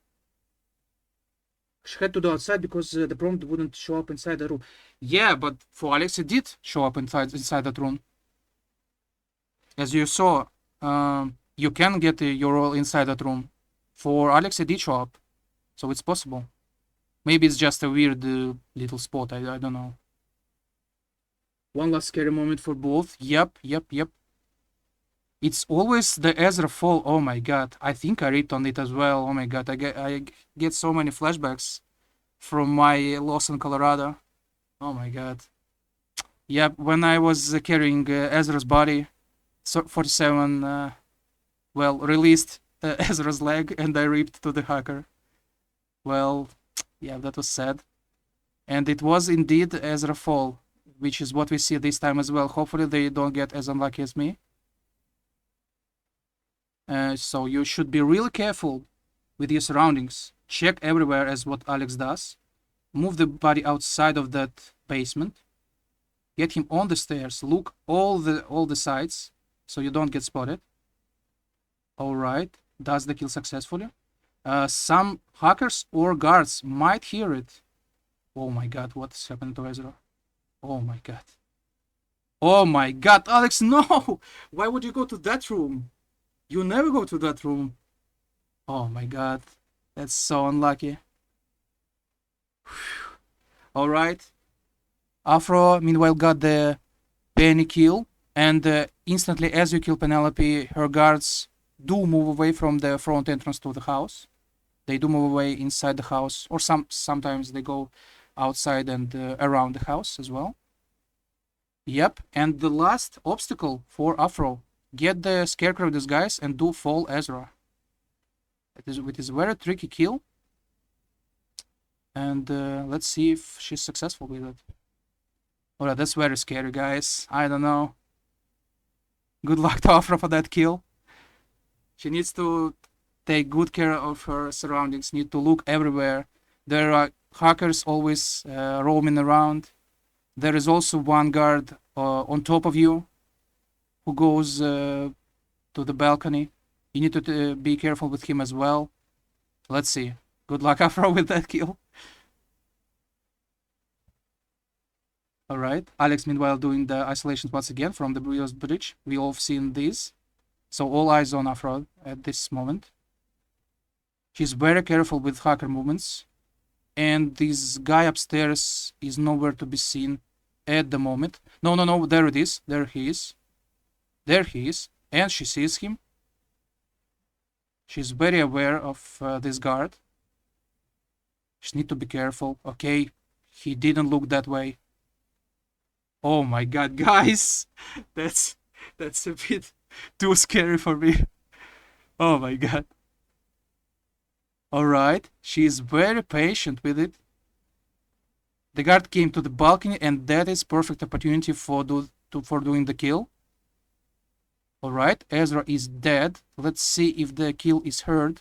She had to do outside because the prompt wouldn't show up inside the room. Yeah, but for Alex it did show up inside that room. As you saw, you can get your roll inside that room. For Alex it did show up, so it's possible. Maybe it's just a weird little spot, I don't know. One last scary moment for both. Yep. It's always the Ezra fall. Oh my god. I think I ripped on it as well. Oh my god. I get so many flashbacks from my loss in Colorado. Oh my god. Yep, when I was carrying Ezra's body, so 47, well, released Ezra's leg and I ripped to the hacker. Well, yeah, that was sad. And it was indeed Ezra fall, which is what we see this time as well. Hopefully they don't get as unlucky as me. So you should be really careful with your surroundings. Check everywhere as what Alex does. Move the body outside of that basement. Get him on the stairs. Look all the sides so you don't get spotted. Alright, does the kill successfully. Some hackers or guards might hear it. Oh my god, what's happened to Ezra? Oh my god. Oh my god, Alex, no! Why would you go to that room? You never go to that room. Oh my god, that's so unlucky. Alright. Aphro, meanwhile, got the penny kill. And instantly, as you kill Penelope, her guards do move away from the front entrance to the house. They do move away inside the house. Or sometimes they go outside and around the house as well. Yep, and the last obstacle for Aphro. Get the Scarecrow disguise and do fall Ezra. It is a very tricky kill. And let's see if she's successful with it. Alright, that's very scary, guys. I don't know. Good luck to Aphro for that kill. She needs to take good care of her surroundings, need to look everywhere. There are hackers always roaming around. There is also one guard on top of you who goes to the balcony. You need to be careful with him as well. Let's see. Good luck, Aphro, with that kill. Alright, Alex meanwhile doing the isolations once again from the previous bridge. We all have seen this. So all eyes on Aphro at this moment. She's very careful with hacker movements. And this guy upstairs is nowhere to be seen at the moment. No, there it is. There he is. There he is. And she sees him. She's very aware of this guard. She needs to be careful. Okay, he didn't look that way. Oh my god, guys! That's a bit too scary for me. Oh my god. Alright, she is very patient with it. The guard came to the balcony and that is perfect opportunity for doing the kill. Alright, Ezra is dead. Let's see if the kill is heard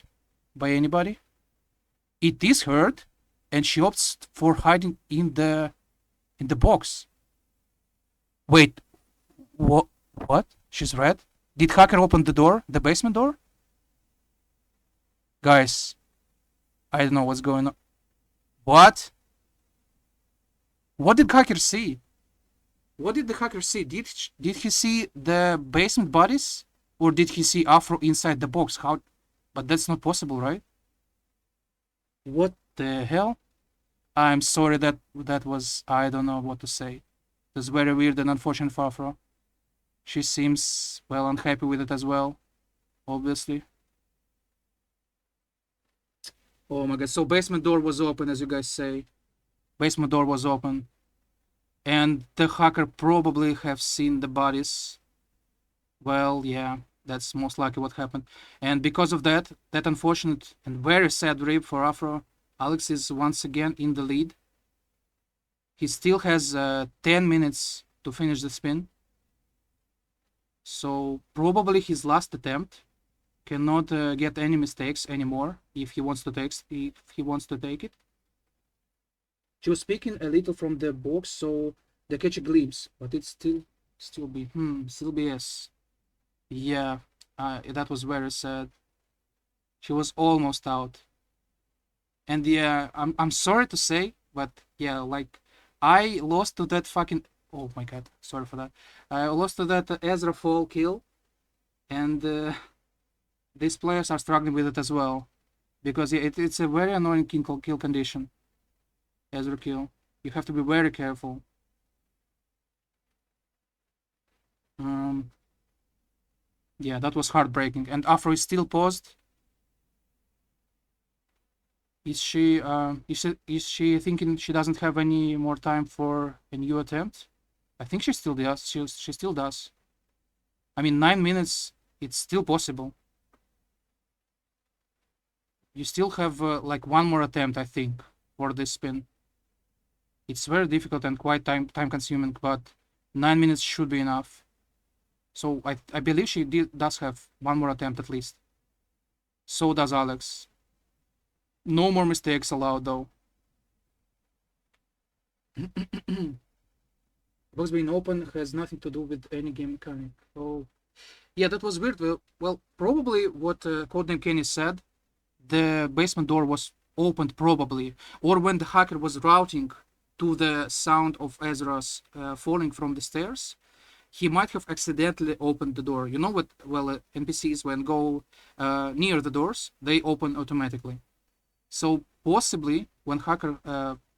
by anybody. It is heard, and she opts for hiding in the box. Wait, what? She's red? Did hacker open the door? The basement door? Guys, I don't know what's going on. What? What did hacker see? What did the hacker see? Did he see the basement bodies? Or did he see Aphro inside the box? How? But that's not possible, right? What the hell? I'm sorry that was... I don't know what to say. It's very weird and unfortunate for Aphro. She seems, well, unhappy with it as well. Obviously. Oh my god, so basement door was open, as you guys say. Basement door was open. And the hacker probably have seen the bodies. Well, yeah, that's most likely what happened. And because of that unfortunate and very sad rape for Aphro, Alex is once again in the lead. He still has 10 minutes to finish the spin. So probably his last attempt. Cannot get any mistakes anymore if he wants to take it. She was speaking a little from the box, so they catch a glimpse, but it's still BS. Yeah, that was very sad. She was almost out. And yeah, I'm sorry to say, but yeah, like I lost to that fucking... Oh my god, sorry for that. I lost to that Ezra fall kill, and these players are struggling with it as well, because it's a very annoying kill condition. Ezra kill. You have to be very careful. Yeah, that was heartbreaking. And Aphro is still paused. Is she thinking she doesn't have any more time for a new attempt? I think she still does. She still does. I mean, 9 minutes. It's still possible. you still have like one more attempt, I think, for this spin. It's very difficult and quite time consuming, but 9 minutes should be enough. So I believe she does have one more attempt at least. So does Alex. No more mistakes allowed though. Box being open has nothing to do with any game mechanic. Oh, yeah, that was weird. Well, probably what Codename Kenny said, the basement door was opened probably, or when the hacker was routing to the sound of Ezra's falling from the stairs, he might have accidentally opened the door. You know what? Well, NPCs when go near the doors, they open automatically. So possibly when hacker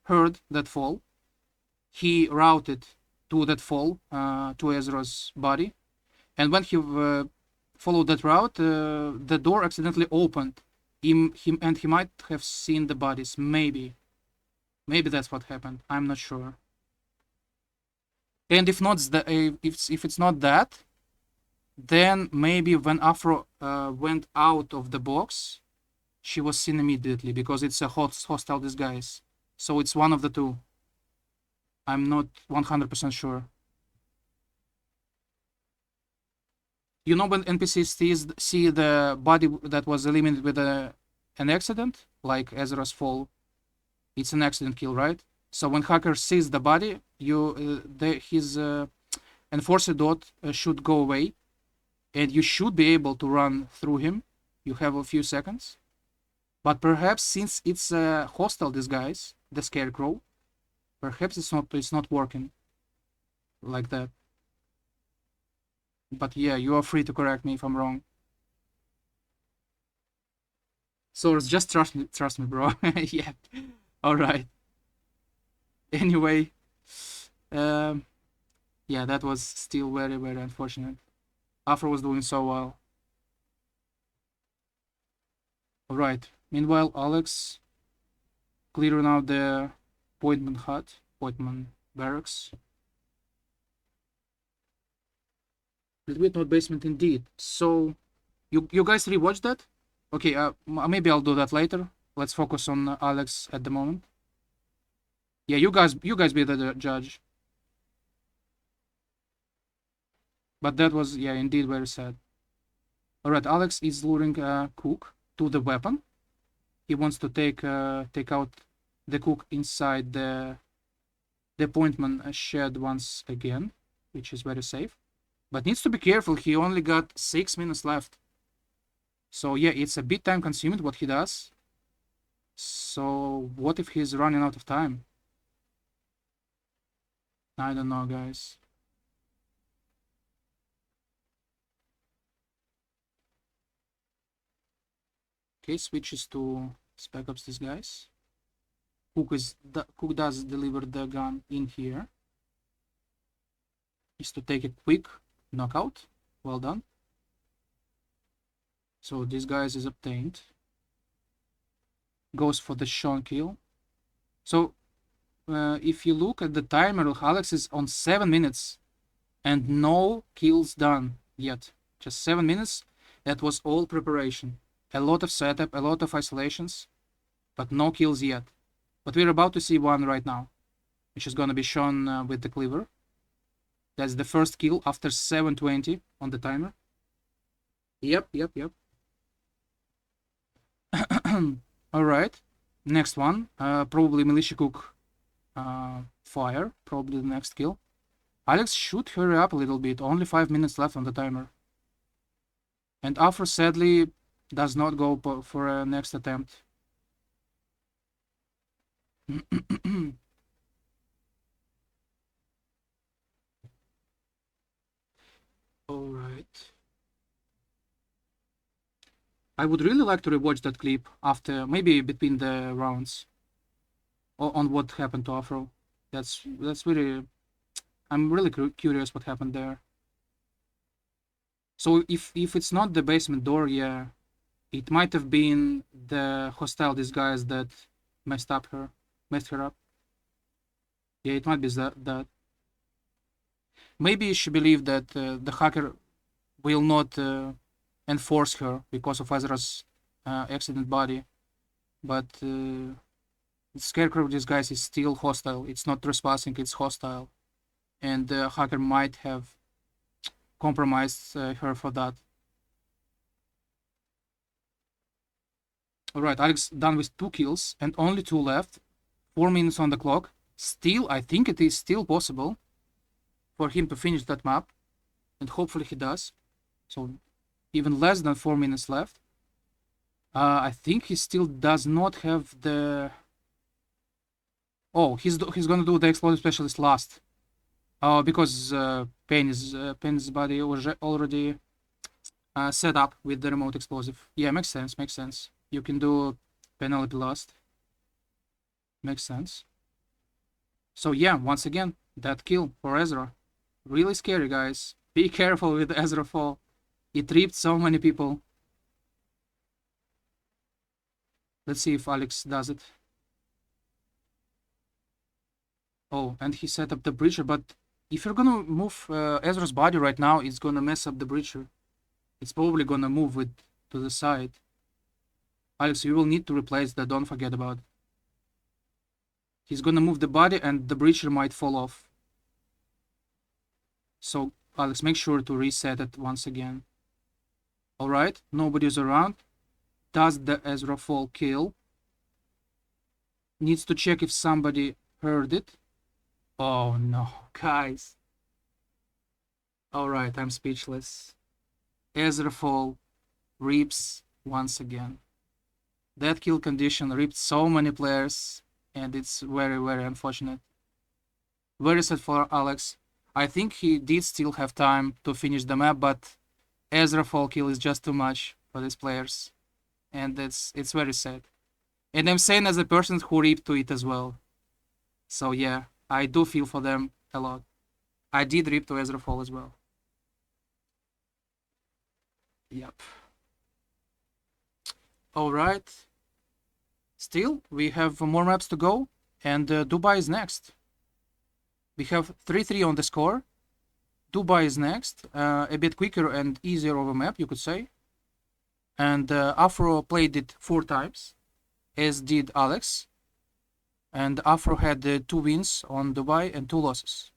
heard that fall, he routed to that fall to Ezra's body, and when he followed that route, the door accidentally opened. Him and he might have seen the bodies. Maybe that's what happened. I'm not sure. And if not if it's not that, then maybe when Aphro went out of the box, she was seen immediately because it's a hostile disguise. So it's one of the two. I'm not 100% sure. You know when NPCs see the body that was eliminated with an accident, like Ezra's fall, it's an accident kill, right? So when hacker sees the body, his enforcer dot should go away, and you should be able to run through him. You have a few seconds, but perhaps since it's a hostile disguise, the scarecrow, perhaps it's not working like that. But yeah, you are free to correct me if I'm wrong. Source, just trust me, bro. Yeah. All right. Anyway, yeah, that was still very, very unfortunate. Aphro was doing so well. All right. Meanwhile, Alex clearing out the Pointman barracks. Little bit not basement indeed. So, you guys rewatched that? Okay, maybe I'll do that later. Let's focus on Alex at the moment. Yeah, you guys be the judge. But that was, yeah, indeed very sad. All right, Alex is luring Cook to the weapon. He wants to take out the Cook inside the Pointman shed once again, which is very safe. But needs to be careful. He only got 6 minutes left. So yeah, it's a bit time consuming what he does. So what if he's running out of time? I don't know, guys. Okay, switches to Spec Ops disguise. Cook does deliver the gun in here. Is to take a quick knockout. Well done. So this guy is obtained. Goes for the Sean kill. So if you look at the timer, Alex is on 7 minutes and no kills done yet. Just 7 minutes. That was all preparation. A lot of setup, a lot of isolations, but no kills yet. But we're about to see one right now, which is gonna be shown with the cleaver. That's the first kill after 7:20 on the timer. Yep. All right, next one. Probably Militia Cook fire. Probably the next kill. Alex should hurry up a little bit. Only 5 minutes left on the timer. And Aphro sadly does not go for a next attempt. All right. I would really like to rewatch that clip after, maybe between the rounds, on what happened to Aphro. That's really, I'm really curious what happened there. So if it's not the basement door, yeah, it might have been the hostile disguise that messed her up. Yeah, it might be that. Maybe she believed that the hacker will not enforce her because of Ezra's accident body. but Scarecrow disguise is still hostile. It's not trespassing, it's hostile. And the hacker might have compromised her for that. Alright, Alex done with 2 kills and only 2 left. 4 minutes on the clock. Still, I think it is still possible for him to finish that map. And hopefully he does. So, even less than 4 minutes left. I think he still does not have the... Oh, he's gonna do the Explosive Specialist last. Because Penny's body was already set up with the remote explosive. Yeah, makes sense, makes sense. You can do Penelope last. Makes sense. So yeah, once again, that kill for Ezra. Really scary, guys. Be careful with Ezra fall. It ripped so many people. Let's see if Alex does it. Oh, and he set up the breacher, but if you're gonna move Ezra's body right now, it's gonna mess up the breacher. It's probably gonna move it to the side. Alex, you will need to replace that, don't forget about it. He's gonna move the body and the breacher might fall off. So, Alex, make sure to reset it once again. Alright, nobody's around. Does the Ezra fall kill? Needs to check if somebody heard it. Oh no, guys. Alright, I'm speechless. Ezra fall rips once again. That kill condition ripped so many players, and it's very, very unfortunate. Very sad for Alex. I think he did still have time to finish the map, but Ezra fall kill is just too much for these players. And it's very sad. And I'm saying as a person who ripped to it as well. So yeah, I do feel for them a lot. I did rip to Ezra fall as well. Yep. Alright. Still, we have more maps to go, and Dubai is next. We have 3-3 on the score. Dubai is next, a bit quicker and easier of a map, you could say. And Aphro played it 4 times, as did Alex. And Aphro had 2 wins on Dubai and 2 losses,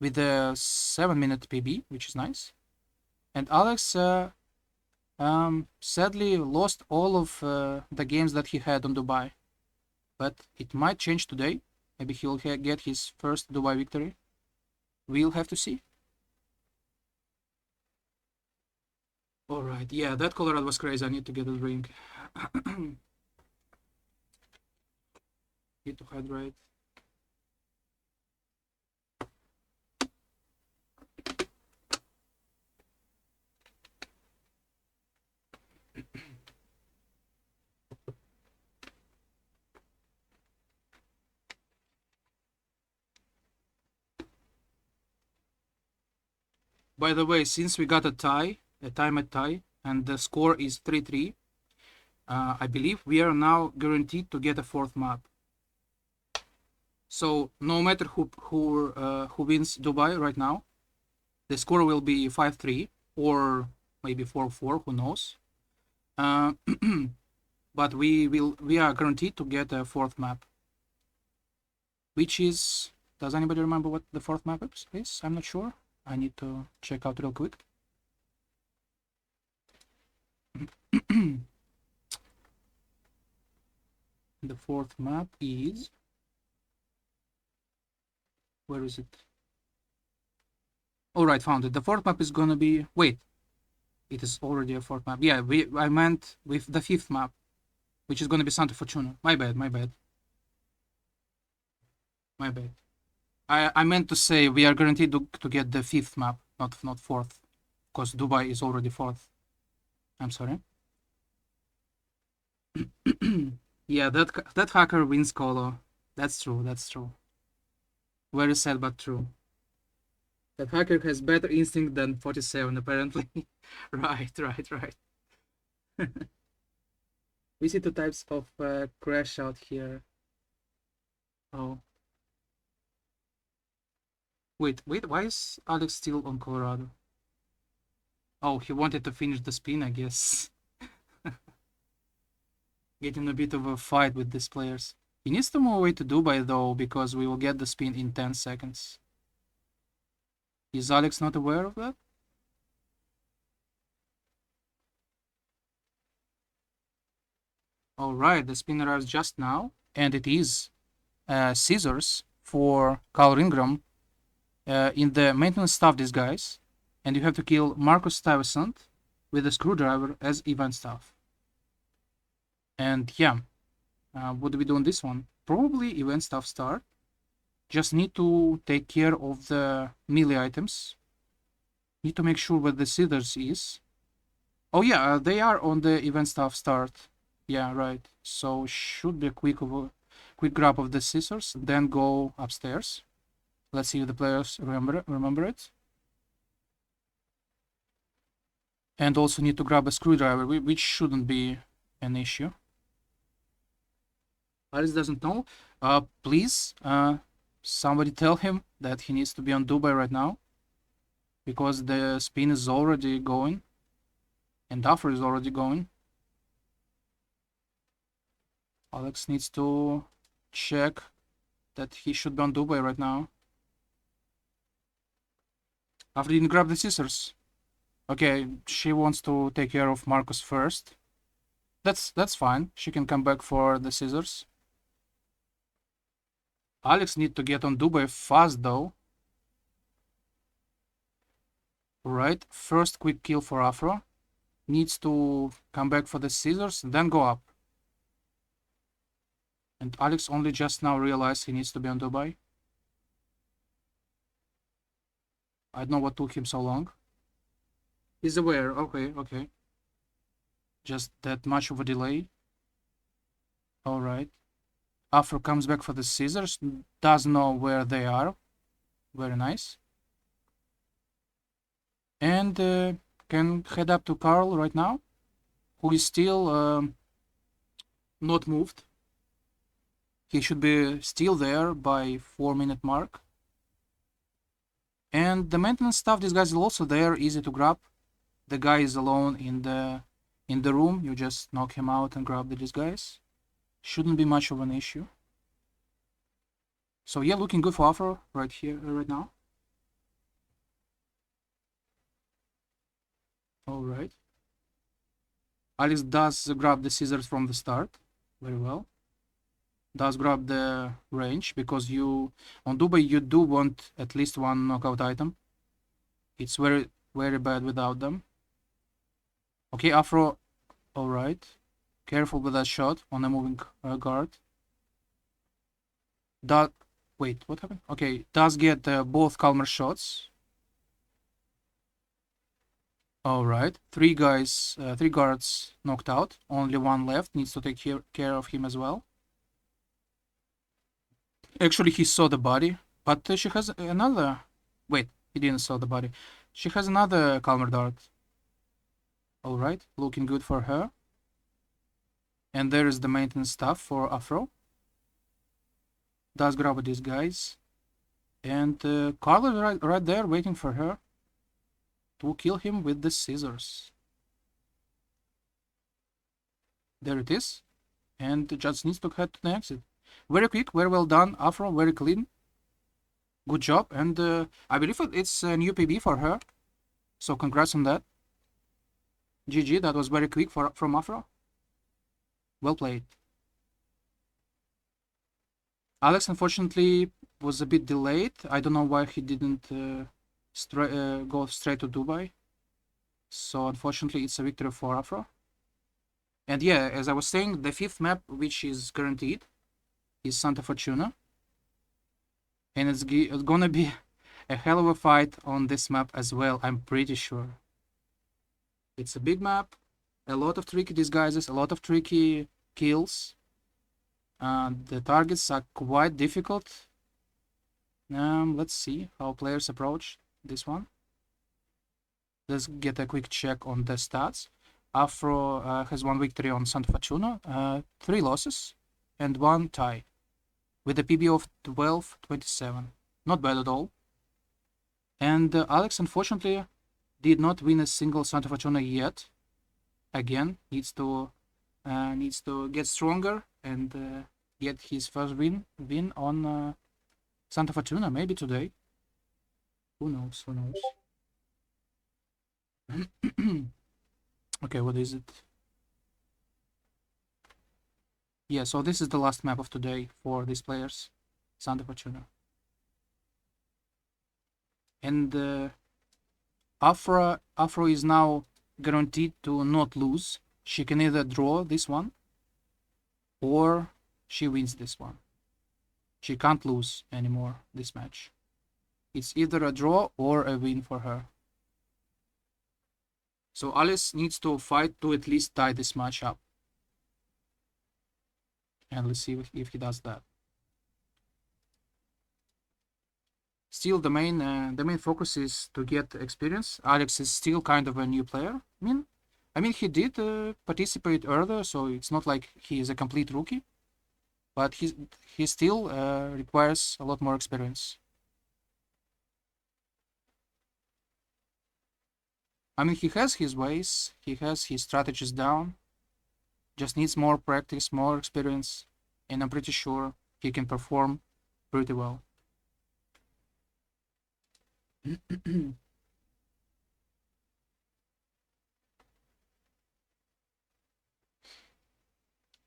with a 7-minute PB, which is nice. And Alex sadly lost all of the games that he had on Dubai, but it might change today. Maybe he'll get his first Dubai victory. We'll have to see. Alright, yeah, that Colorado was crazy. I need to get a drink. Need to hydrate. By the way, since we got a time at tie, and the score is 3-3, I believe we are now guaranteed to get a 4th map. So no matter who wins Dubai right now, the score will be 5-3 or maybe 4-4, who knows. But we are guaranteed to get a 4th map, which is, does anybody remember what the 4th map is? I'm not sure. I need to check out real quick. The 4th map is, where is it? All right, found it. The 4th map is gonna be, wait, it is already a 4th map. Yeah, I meant with the 5th map, which is gonna be Santa Fortuna. My bad. I meant to say we are guaranteed to get the 5th map, not 4th, because Dubai is already 4th. I'm sorry. Yeah, that hacker wins Colo. That's true. Very sad, but true. That hacker has better instinct than 47, apparently. Right. We see 2 types of crash out here. Oh. Wait, why is Alex still on Colorado? Oh, he wanted to finish the spin, I guess. getting a bit of a fight with these players. He needs to move away to Dubai though, because we will get the spin in 10 seconds. Is Alex not aware of that? Alright, the spin arrives just now, and it is scissors for Carl Ingram in the maintenance staff disguise, and you have to kill Marcus Stuyvesant with a screwdriver as event staff. And yeah, what do we do on this one? Probably event staff start. Just need to take care of the melee items. Need to make sure where the scissors is. Oh yeah, they are on the event staff start. Yeah, right. So should be a quick grab of the scissors, then go upstairs. Let's see if the players remember it. And also need to grab a screwdriver, which shouldn't be an issue. Alex doesn't know. Please, somebody tell him that he needs to be on Dubai right now, because the spin is already going, and aphro is already going. Alex needs to check that he should be on Dubai right now. After didn't grab the scissors. Okay, she wants to take care of Marcus first. That's fine. She can come back for the scissors. Alex needs to get on Dubai fast though. Right, first quick kill for aphro. Needs to come back for the scissors, then go up. And Alex only just now realized he needs to be on Dubai. I don't know what took him so long. He's aware, okay. Just that much of a delay. Alright. Aphro comes back for the scissors, does know where they are. Very nice. And can head up to Carl right now, who is still not moved. He should be still there by 4-minute mark. And the maintenance staff, this guy is also there, easy to grab. The guy is alone in the room. You just knock him out and grab the disguise. Shouldn't be much of an issue. So yeah, looking good for aphro right here, right now. Alright. Alex does grab the scissors from the start. Very well. Does grab the range, because on Dubai you do want at least one knockout item. It's very, very bad without them. Okay, aphro. Alright. Careful with that shot on a moving guard. Wait, what happened? Okay, does get both Calmer shots. Alright, three guards knocked out. Only one left. Needs to take care of him as well. Actually, he saw the body, but she has another... Wait, he didn't saw the body. She has another Calmer dart. Alright, looking good for her. And there is the maintenance staff for aphro. Does grab these guys. And Carl is right there waiting for her to kill him with the scissors. There it is. And just needs to head to the exit. Very quick, very well done, aphro, very clean. Good job, and I believe it's a new PB for her. So congrats on that. GG, that was very quick from aphro. Well played. Alex, unfortunately, was a bit delayed. I don't know why he didn't go straight to Dubai. So unfortunately, it's a victory for aphro. And yeah, as I was saying, the 5th map, which is guaranteed, is Santa Fortuna. And it's gonna be a hell of a fight on this map as well, I'm pretty sure. It's a big map, a lot of tricky disguises, a lot of tricky kills. The targets are quite difficult. Let's see how players approach this one. Let's get a quick check on the stats. aphro has 1 victory on Santa Fortuna, 3 losses, and 1 tie, with a PB of 12-27. Not bad at all. And Alex, unfortunately, did not win a single Santa Fortuna yet. Again, needs to needs to get stronger and get his first win on Santa Fortuna, maybe today. Who knows? Who knows? Okay, what is it? Yeah, so this is the last map of today for these players, Santa Fortuna. And Aphro is now guaranteed to not lose. She can either draw this one or she wins this one. She can't lose anymore this match. It's either a draw or a win for her. So Alex needs to fight to at least tie this match up. And let's see if he does that. Still, the main focus is to get experience. Alex is still kind of a new player. I mean, he did participate earlier, so it's not like he is a complete rookie. But he still requires a lot more experience. I mean, he has his ways, he has his strategies down. Just needs more practice, more experience, and I'm pretty sure he can perform pretty well.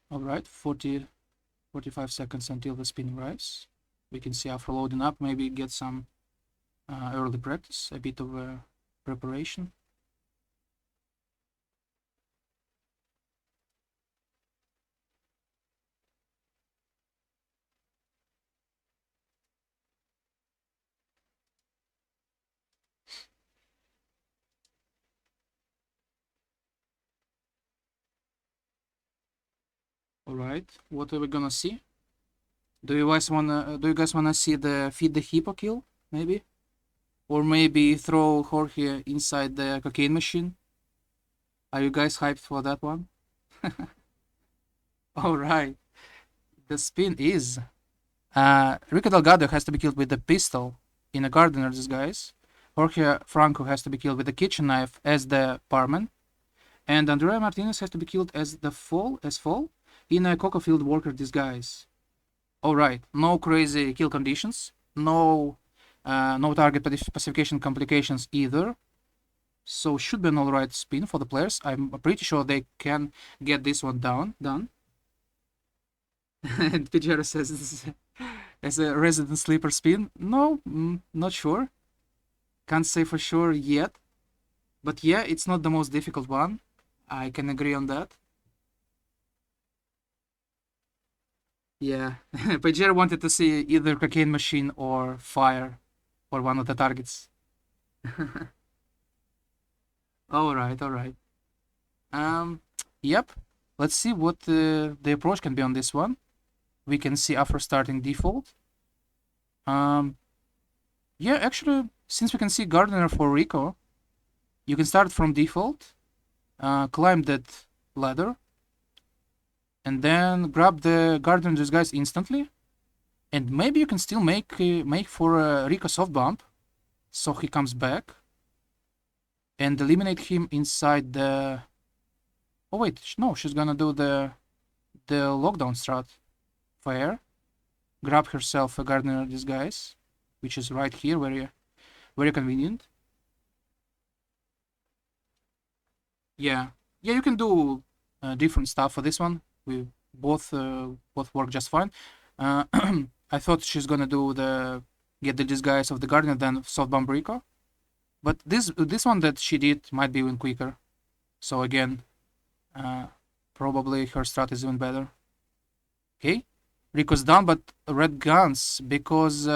All right, 45 seconds until the spin arrives. We can see after loading up, maybe get some early practice, a bit of preparation. All right, what are we gonna see? Do you guys wanna see the feed the hippo kill, maybe? Or maybe throw Jorge inside the cocaine machine? Are you guys hyped for that one? Alright. The spin is Rico Delgado has to be killed with a pistol in a gardener disguise. Jorge Franco has to be killed with a kitchen knife as the barman. And Andrea Martinez has to be killed as Fall in a cocoa field worker disguise. Alright, no crazy kill conditions, no target pacification complications either. So should be an alright spin for the players. I'm pretty sure they can get this one done. And Pijero says this is as a resident sleeper spin. No, not sure. Can't say for sure yet. But yeah, it's not the most difficult one. I can agree on that. Yeah, Pajero wanted to see either cocaine machine or fire for one of the targets. Alright, alright. Yep. Let's see what the approach can be on this one. We can see after starting default. Yeah, actually, since we can see Gardener for Rico, you can start from default, climb that ladder, and then grab the Gardener Disguise instantly. And maybe you can still make for a Rico soft bump, so he comes back, and eliminate him inside the... Oh wait, no, she's gonna do the lockdown strat. Fair. Grab herself a Gardener Disguise, which is right here, very convenient. Yeah, you can do different stuff for this one. We both work just fine. I thought she's gonna do get the disguise of the Gardener, then soft bump Rico, but this one that she did might be even quicker. So again, probably her strat is even better. Okay, Rico's down, but red guns, because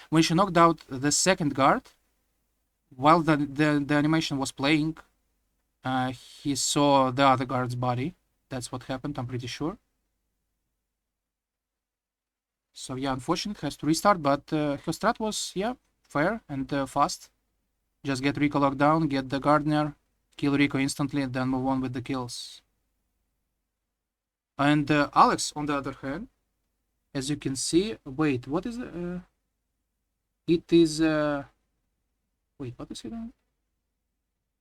when she knocked out the second guard, while the animation was playing, he saw the other guard's body. That's what happened, I'm pretty sure. So yeah, unfortunately, has to restart, but her strat was, yeah, fair and fast. Just get Rico locked down, get the Gardener, kill Rico instantly, and then move on with the kills. And Alex, on the other hand, as you can see, wait, what is it? It is, wait, what is it on?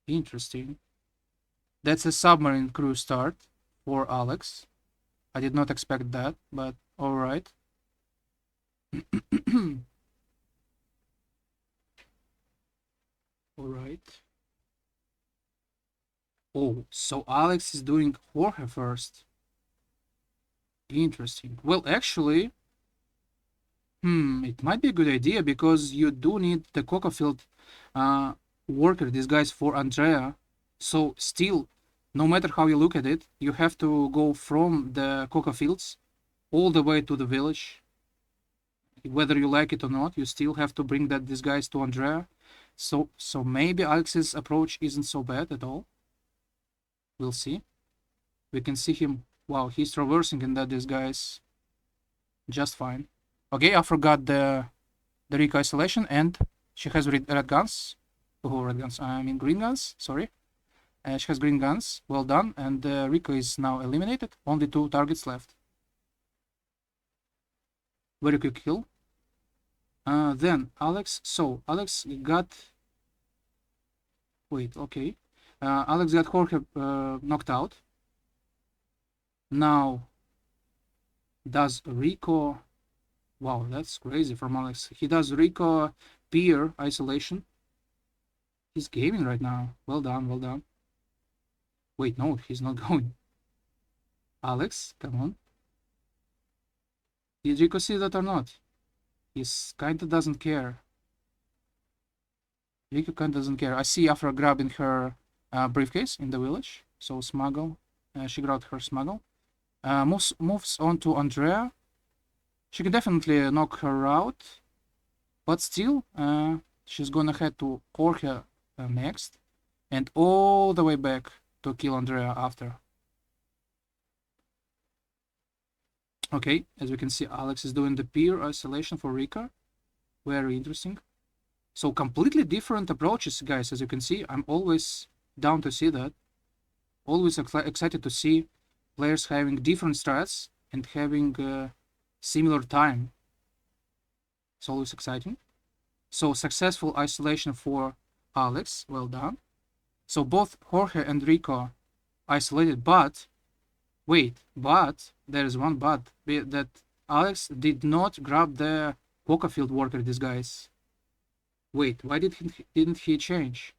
Interesting. That's a submarine crew start for Alex. I did not expect that, but alright. Alright. Oh, so Alex is doing Jorge first. Interesting. Well, actually, it might be a good idea because you do need the coca field worker disguise for Andrea. So still, no matter how you look at it, you have to go from the coca fields all the way to the village. Whether you like it or not, you still have to bring that disguise to Andrea. So maybe Alex's approach isn't so bad at all. We'll see. We can see him. Wow, he's traversing in that disguise just fine. Okay, I forgot the Rico isolation, and she has red guns. Oh, red guns. I mean green guns. Sorry. She has green guns. Well done. And Rico is now eliminated. Only 2 targets left. Very quick kill. Then Alex. So Alex got. Wait. Okay. Alex got Jorge knocked out. Now does Rico. Wow, that's crazy from Alex. He does Rico peer isolation. He's gaming right now. Well done, well done. Wait, no, he's not going. Alex, come on. Did Rico see that or not? He's kinda doesn't care. Rico kinda doesn't care. I see Afra grabbing her briefcase in the village. So smuggle. She grabbed her smuggle. Moves on to Andrea. She can definitely knock her out. But still, she's gonna head to Jorge next. And all the way back to kill Andrea after. Okay, as we can see, Alex is doing the peer isolation for Rika. Very interesting. So completely different approaches, guys, as you can see. I'm always down to see that. Always excited to see players having different strats and having similar time. It's always exciting. So successful isolation for Alex. Well done. So both Jorge and Rico isolated, but wait, but there is one but that Alex did not grab the coca field worker disguise. Wait, why didn't he change?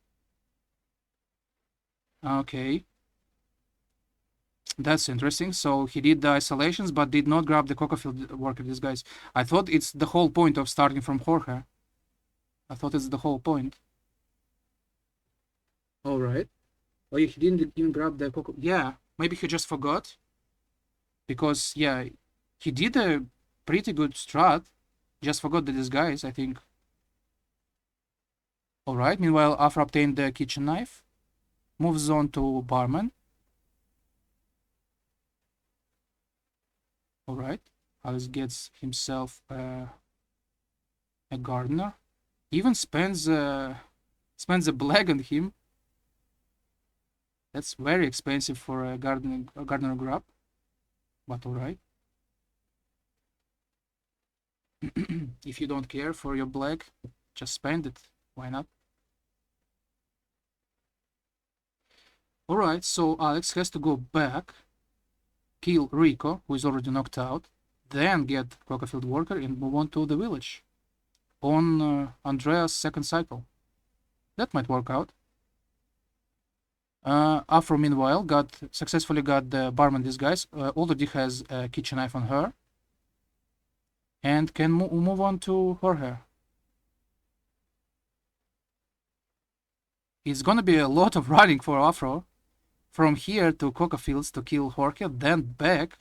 Okay. That's interesting. So he did the isolations, but did not grab the coca field worker disguise. I thought it's the whole point of starting from Jorge. I thought it's the whole point. All right. Oh, yeah, he didn't even grab the coca. Yeah, maybe he just forgot. Because, yeah, he did a pretty good strat. Just forgot the disguise, I think. Alright, meanwhile, Afra obtained the kitchen knife. Moves on to barman. Alright, Alex gets himself a gardener. Even spends a black on him. That's very expensive for a gardener grab. But alright. If you don't care for your black, just spend it. Why not? Alright, so Alex has to go back, kill Rico, who is already knocked out, then get Coca-Field Worker and move on to the village on Andrea's second cycle. That might work out. Afro, meanwhile, successfully got the barman disguise, already has a kitchen knife on her, and can move on to Jorge. It's gonna be a lot of running for Afro. From here to Coca Fields to kill Jorge, then back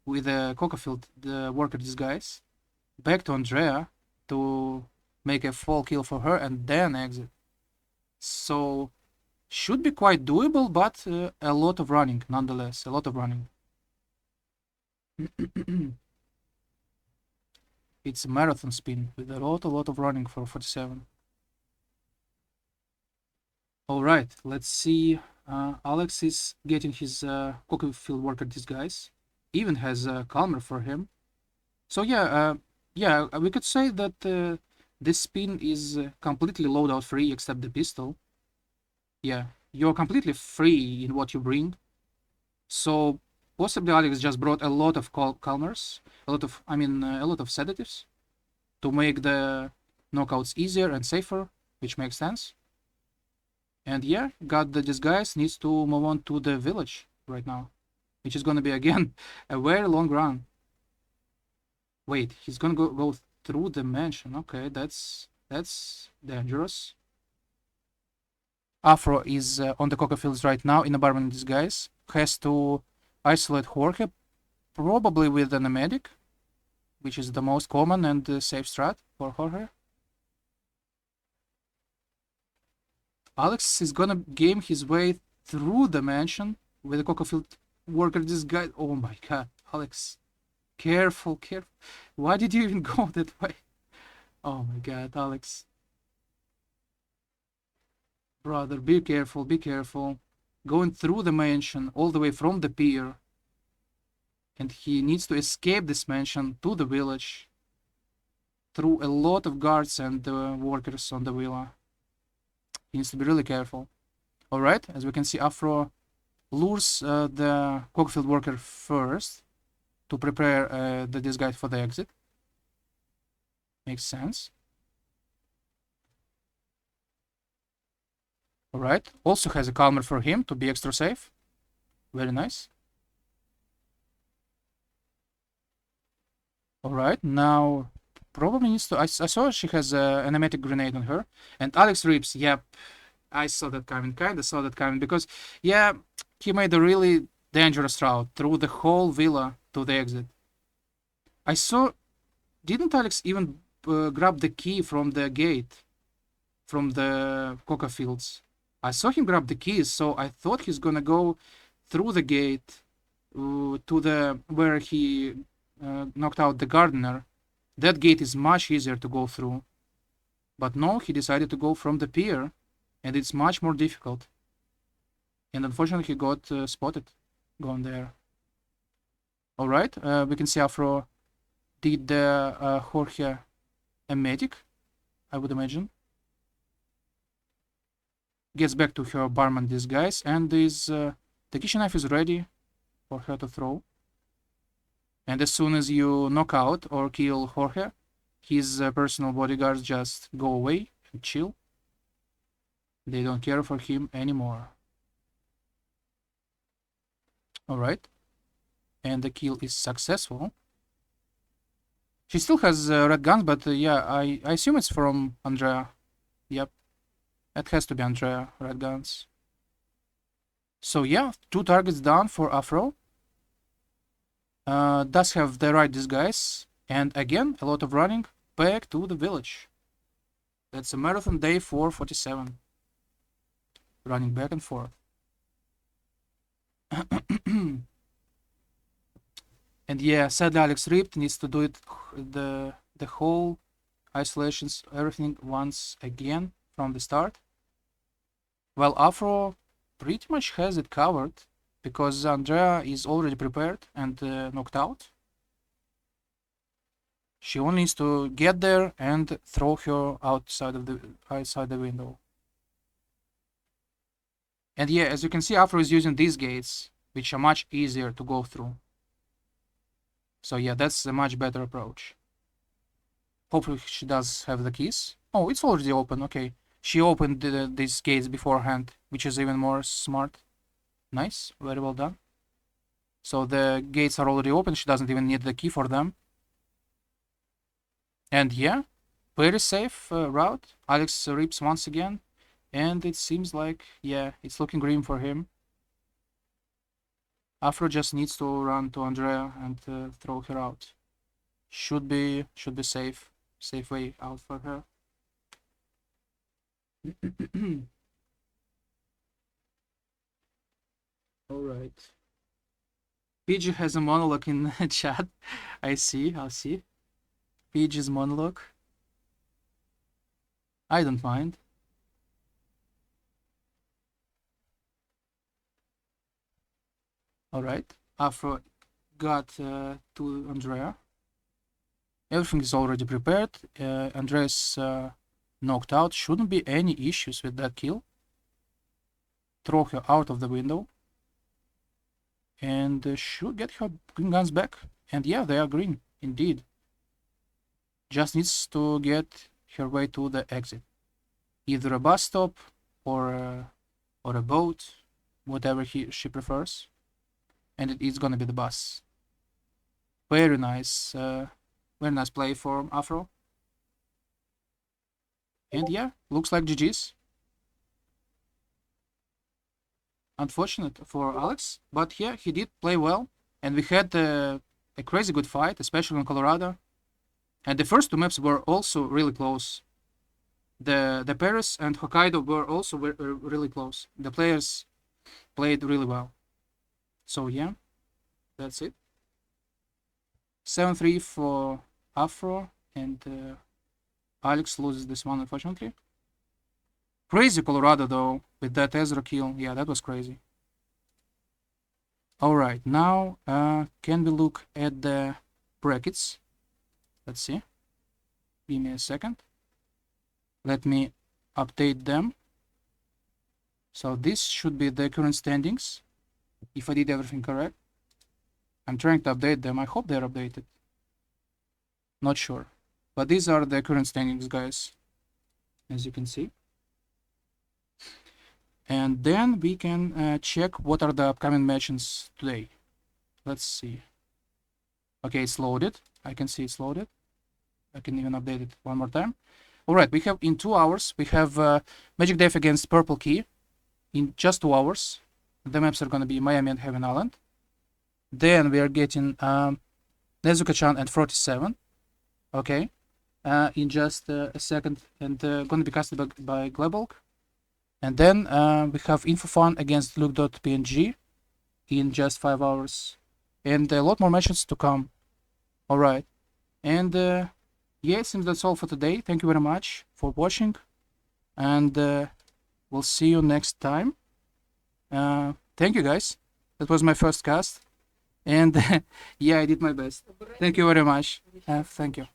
with a Coca Field the worker disguise, back to Andrea to make a full kill for her, and then exit. So should be quite doable, but a lot of running nonetheless. A lot of running. It's a marathon spin with a lot of running for 47. Alright, let's see. Alex is getting his Coca Field Worker disguise. Even has a calmer for him. So yeah, we could say that this spin is completely loadout free except the pistol. Yeah, you're completely free in what you bring. So Possibly Alex just brought a lot of calmers, a lot of sedatives to make the knockouts easier and safer, which makes sense. And yeah, got the disguise, needs to move on to the village right now, which is gonna be again a very long run. Wait, he's gonna go through the mansion. Okay, that's dangerous. Aphro is on the coca fields right now in a barman disguise. Has to isolate Jorge, probably with an medic, which is the most common and safe strat for Jorge. Alex is gonna game his way through the mansion with a coca-field worker disguise. Oh my god, Alex. Careful, careful. Why did you even go that way? Oh my god, Alex. Brother, be careful, be careful. Going through the mansion all the way from the pier. And he needs to escape this mansion to the village through a lot of guards and workers on the villa. He needs to be really careful. Alright, as we can see, Aphro lures the cockfield worker first to prepare the disguise for the exit. Makes sense. Alright, also has a calmer for him to be extra safe. Very nice. Alright, now probably needs to... I saw she has an emetic grenade on her. And Alex Rips, yep. I saw that coming, kinda saw that coming. Because, yeah, he made a really dangerous route through the whole villa to the exit. I saw... Didn't Alex even grab the key from the gate? From the coca fields? I saw him grab the keys, so I thought he's gonna go through the gate to the... where he knocked out the gardener. That gate is much easier to go through. But no, he decided to go from the pier, and it's much more difficult. And unfortunately, he got spotted going there. Alright, we can see Aphro did the Jorge a medic, I would imagine. Gets back to her barman disguise, and the kitchen knife is ready for her to throw. And as soon as you knock out or kill Jorge, his personal bodyguards just go away and chill. They don't care for him anymore. Alright. And the kill is successful. She still has red guns, but yeah, I assume it's from Andrea. Yep. It has to be Andrea, red guns. So yeah, 2 targets down for Aphro. Does have the right disguise, and again a lot of running back to the village. That's a marathon day 447. Running back and forth. And yeah, sadly Alex Ripped needs to do it the whole isolations, everything once again from the start. While Aphro pretty much has it covered, because Andrea is already prepared and knocked out. She only needs to get there and throw her outside the window. And yeah, as you can see, Aphro is using these gates, which are much easier to go through. So yeah, that's a much better approach. Hopefully she does have the keys. Oh, it's already open, okay. She opened these gates beforehand, which is even more smart. Nice, very well done. So the gates are already open, she doesn't even need the key for them. And yeah, very safe route. Alex rips once again, and it seems like, yeah, it's looking green for him. Aphro just needs to run to Andrea and throw her out. Should be safe way out for her. Alright. PG has a monologue in chat. I'll see. PG's monologue. I don't mind. Alright. Aphro got to Andrea. Everything is already prepared. Andrea's knocked out. Shouldn't be any issues with that kill. Throw her out of the window. and should get her green guns back. And yeah, they are green, indeed. Just needs to get her way to the exit. Either a bus stop or a boat, whatever she prefers. And it is gonna be the bus. Very nice play for Aphro. And yeah, looks like GG's. Unfortunate for Alex, but yeah, he did play well, and we had a crazy good fight, especially in Colorado. And the first two maps were also really close. The Paris and Hokkaido were also really close. The players played really well. So yeah, that's it. 7-3 for Aphro, and Alex loses this one, unfortunately. Crazy Colorado, though, with that Ezra kill. Yeah, that was crazy. Alright, now can we look at the brackets? Let's see. Give me a second. Let me update them. So this should be the current standings, if I did everything correct. I'm trying to update them. I hope they're updated. Not sure. But these are the current standings, guys, as you can see. And then we can check what are the upcoming matches today. Let's see. Okay, it's loaded. I can see it's loaded. I can even update it one more time. Alright, we have in 2 hours, we have Magic Death against Purple Key. In just 2 hours. The maps are gonna be Miami and Heaven Island. Then we are getting Nezuka-chan and 47. Okay. In just a second. And gonna be casted by Glebolk. And then we have InfoFun against Luke.png in just 5 hours. And a lot more matches to come. Alright. And yeah, it seems that's all for today. Thank you very much for watching. And we'll see you next time. Thank you, guys. That was my first cast. And yeah, I did my best. Thank you very much. Thank you.